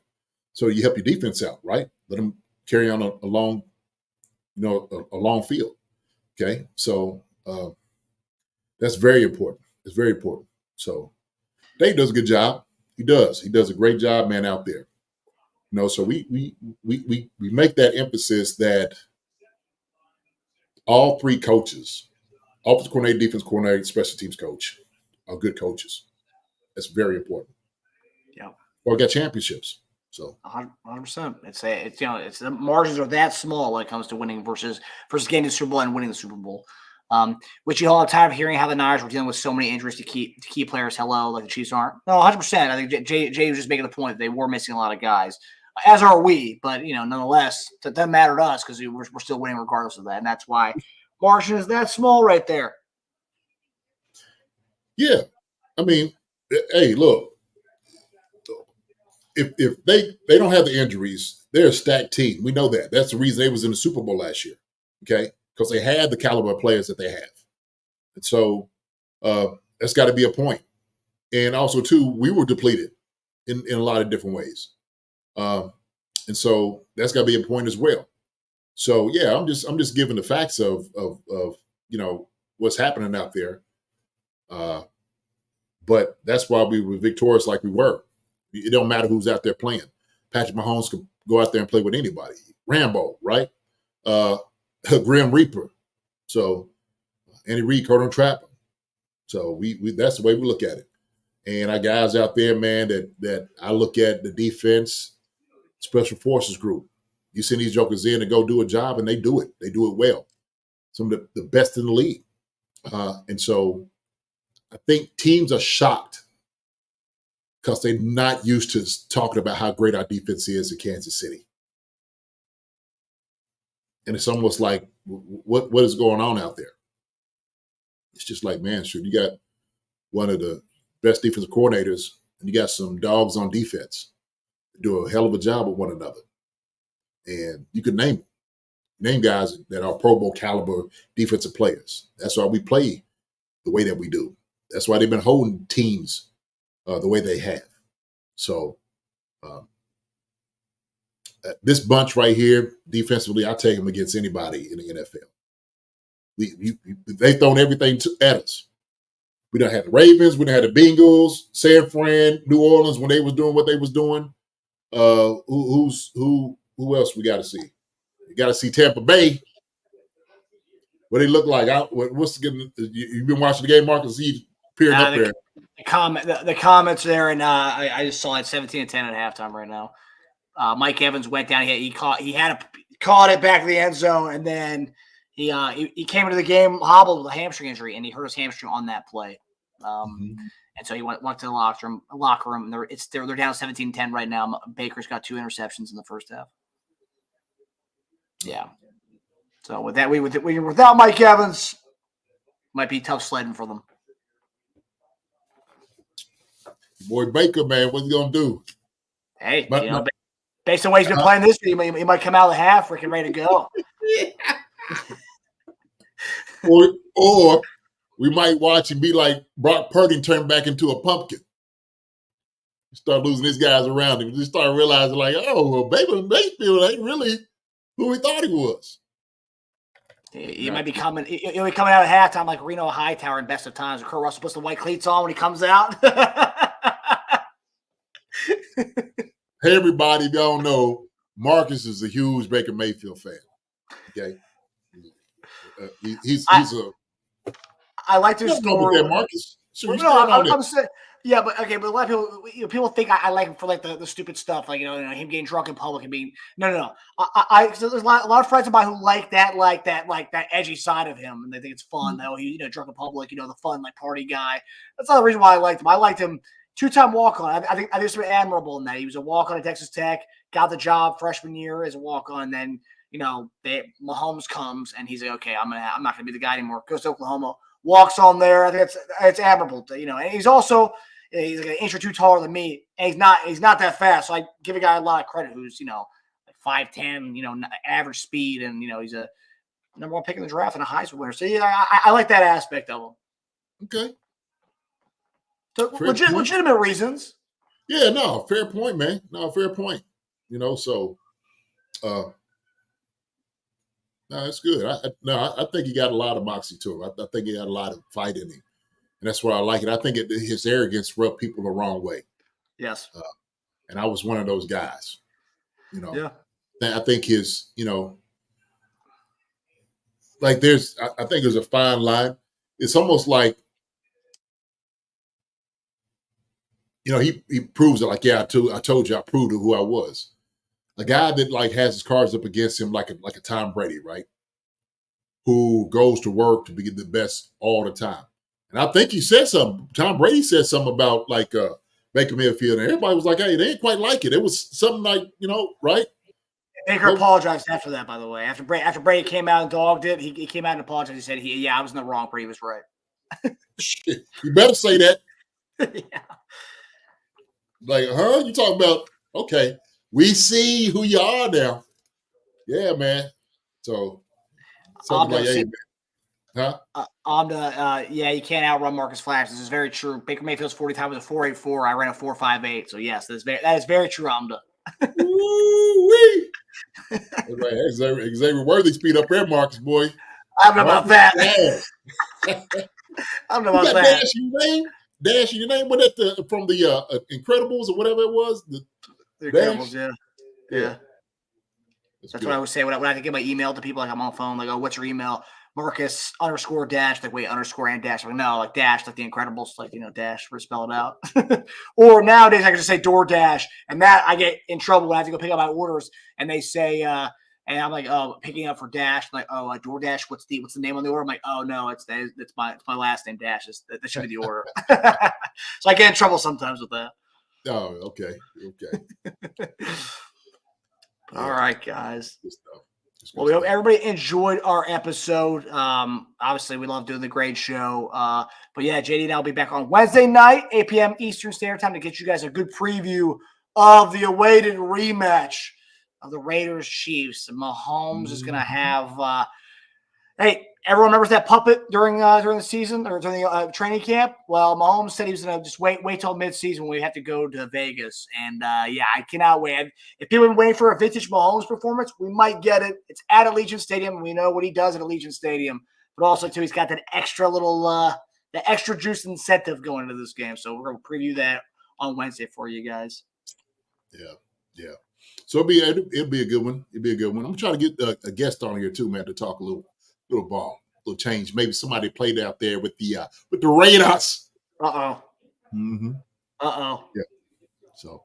So you help your defense out, right? Let them carry on a long, a long field. Okay, so that's very important. It's very important. So Dave does a good job. He does. He does a great job, man, out there. So we make that emphasis that all three coaches, offensive coordinator, defense coordinator, special teams coach, are good coaches. That's very important. Yeah. Or get championships. So 100%. It's the margins are that small when it comes to winning versus getting to the Super Bowl and winning the Super Bowl. Which you all have tired of hearing how the Niners were dealing with so many injuries to key players. Hello, like the Chiefs aren't. No, 100%. I think Jay was just making the point that they were missing a lot of guys, as are we. But nonetheless, that doesn't matter to us because we're still winning regardless of that, and that's why margin is that small right there. Yeah, I mean, hey, look. If they don't have the injuries, they're a stacked team. We know that. That's the reason they was in the Super Bowl last year. Okay, because they had the caliber of players that they have, and so that's got to be a point. And also, too, we were depleted in a lot of different ways, and so that's got to be a point as well. So yeah, I'm just giving the facts of what's happening out there. But that's why we were victorious like we were. It don't matter who's out there playing. Patrick Mahomes could go out there and play with anybody. Rambo, right? Grim Reaper. So Andy Reid, Colonel Trapper. So we that's the way we look at it. And our guys out there, man, that I look at the defense, special forces group. You send these jokers in to go do a job, and they do it. They do it well. Some of the best in the league. And so I think teams are shocked because they're not used to talking about how great our defense is in Kansas City. And it's almost like, what is going on out there? It's just like, man, sure, you got one of the best defensive coordinators, and you got some dogs on defense that do a hell of a job with one another. And you could name guys that are Pro Bowl caliber defensive players. That's why we play the way that we do. That's why they've been holding teams the way they have. So this bunch right here, defensively, I take them against anybody in the NFL. They've thrown everything at us. We don't have the Ravens. We don't have the Bengals, San Fran, New Orleans when they was doing what they was doing. Who else we got to see? You got to see Tampa Bay. What they look like? You've been watching the game, Marcus? He appearing up there. The comments there, and I just saw it 17-10 at halftime right now. Mike Evans went down. He caught it back to the end zone, and then he came into the game hobbled with a hamstring injury, and he hurt his hamstring on that play. And so he went to the locker room. And they're down 17-10 right now. Baker's got 2 interceptions in the first half. Yeah. So with that, without Mike Evans, might be tough sledding for them. Boy Baker, man, what's he gonna do? Hey, based on what he's been playing this year, he might come out of the half freaking ready to go. or we might watch him be like Brock Purdy turn back into a pumpkin. Start losing his guys around him. Just start realizing, like, oh, well, Baker Mayfield ain't really who we thought he was. He might be coming. He'll be coming out at halftime like Reno Hightower in Best of Times. Kurt Russell puts the white cleats on when he comes out. Hey, everybody, if y'all don't know, Marcus is a huge Baker Mayfield fan. Okay, I like this story. Marcus. I'm saying, yeah, but okay, but a lot of people think I like him for like the stupid stuff, like him getting drunk in public and being no. So there's a lot of friends of mine who like that edgy side of him, and they think it's fun. Though he drunk in public, the fun like party guy. That's not the reason why I liked him. I liked him 2-time walk-on. I think he's admirable in that. He was a walk-on at Texas Tech, got the job freshman year as a walk-on, and then Mahomes comes and he's like, okay, I'm not gonna be the guy anymore. Goes to Oklahoma, walks on there. I think it's admirable. And he's also he's like an inch or two taller than me, and he's not that fast. So I give a guy a lot of credit who's like 5'10", average speed, and he's a number one pick in the draft and a Heisman winner. So yeah, I like that aspect of him. Okay. So legitimate reasons. Yeah, no, fair point, man. No, fair point. So no, it's good. I think he got a lot of moxie to him. I think he got a lot of fight in him, and that's why I like it. I think his arrogance rubbed people the wrong way. Yes. And I was one of those guys. Yeah. I think his, like I think there's a fine line. It's almost like, he proves it. Like, yeah, I told you I proved who I was. A guy that like has his cards up against him, like a Tom Brady, right? Who goes to work to be the best all the time. And I think he said something. Tom Brady said something about like Baker Mayfield, and everybody was like, "Hey, they didn't quite like it." It was something like, right? Baker apologized after that, by the way. After Brady came out and dogged it, he came out and apologized. He said, I was in the wrong, Brady was right. Shit, you better say that. Yeah. Like, you talking about, okay, we see who you are now. Yeah, man. So, something like, hey, man. You can't outrun Marcus Flash. This is very true. Baker Mayfield's 40 time was a 4.84. I ran a 4.58. So, yes, that is very true, Amda. Woo-wee. That's right. Xavier Worthy speed up there, Marcus, boy. I don't know about that. I don't know about that. Dash in your name. What from the Incredibles or whatever it was? The Incredibles, yeah. That's good. what I would say when I have to give my email to people. Like, I'm on the phone. Like, oh, what's your email? Marcus _dash. Like, wait, underscore and dash. I'm like, no, like dash, like the Incredibles. Like, dash for spell it out. Or nowadays, I can just say DoorDash, and that I get in trouble when I have to go pick up my orders, and they say, and I'm like, oh, picking up for Dash. I'm like, oh, DoorDash. What's the name on the order? I'm like, oh no, it's my last name, Dash. That should be the order. So I get in trouble sometimes with that. Oh, okay. All right, guys. Good stuff. Well, we hope everybody enjoyed our episode. Obviously, we love doing the grade show. But yeah, JD and I will be back on Wednesday night, 8 p.m. Eastern Standard Time, to get you guys a good preview of the awaited rematch of the Raiders-Chiefs. Mahomes is going to have hey, everyone remembers that puppet during the season or during the training camp? Well, Mahomes said he was going to just wait till midseason when we have to go to Vegas. And, I cannot wait. If people have been waiting for a vintage Mahomes performance, we might get it. It's at Allegiant Stadium, and we know what he does at Allegiant Stadium. But also, too, he's got that extra little the extra juice incentive going into this game. So we're going to preview that on Wednesday for you guys. Yeah. So it'll be a good one. I'm going to try to get a guest on here, too, man, to talk a little ball, a little change. Maybe somebody played out there with the Raiders. Uh-oh. Yeah. So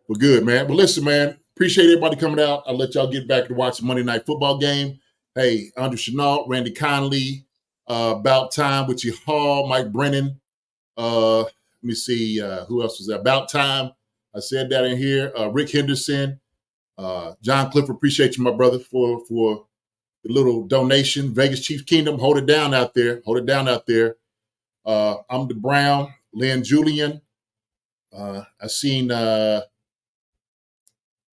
we're good, man. But listen, man, appreciate everybody coming out. I'll let y'all get back to watch the Monday Night Football game. Hey, Andrew Chenault, Randy Conley, About Time, Richie Hall, Mike Brennan. Let me see who else was there. About Time. I said that in here. Rick Henderson, John Clifford. Appreciate you, my brother, for the little donation. Vegas Chiefs Kingdom, hold it down out there. I'm the Brown, Lynn Julian. I seen Del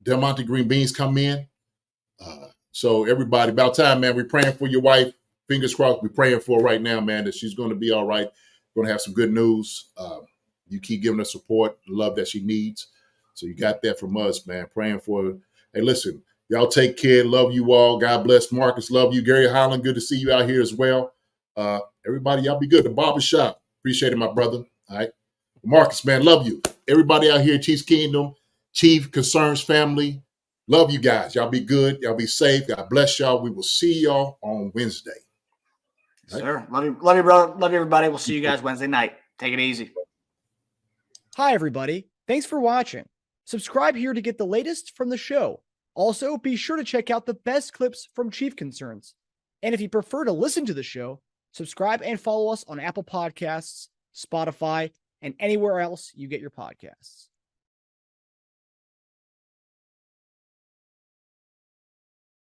Monte Green Beans come in. So everybody, About Time, man. We're praying for your wife. Fingers crossed. We're praying for her right now, man, that she's going to be all right. Going to have some good news. You keep giving her support, the love that she needs. So you got that from us, man. Praying for her. Hey, listen. Y'all take care. Love you all. God bless. Marcus, love you. Gary Holland, good to see you out here as well. Everybody, y'all be good. The barbershop. Appreciate it, my brother. All right. Marcus, man, love you. Everybody out here, Chiefs Kingdom, Chief Concerns family. Love you guys. Y'all be good. Y'all be safe. God bless y'all. We will see y'all on Wednesday. Right? Sure. Love you, brother. Love you, everybody. We'll see you guys Wednesday night. Take it easy. Hi, everybody. Thanks for watching. Subscribe here to get the latest from the show. Also, be sure to check out the best clips from Chief Concerns. And if you prefer to listen to the show, subscribe and follow us on Apple Podcasts, Spotify, and anywhere else you get your podcasts.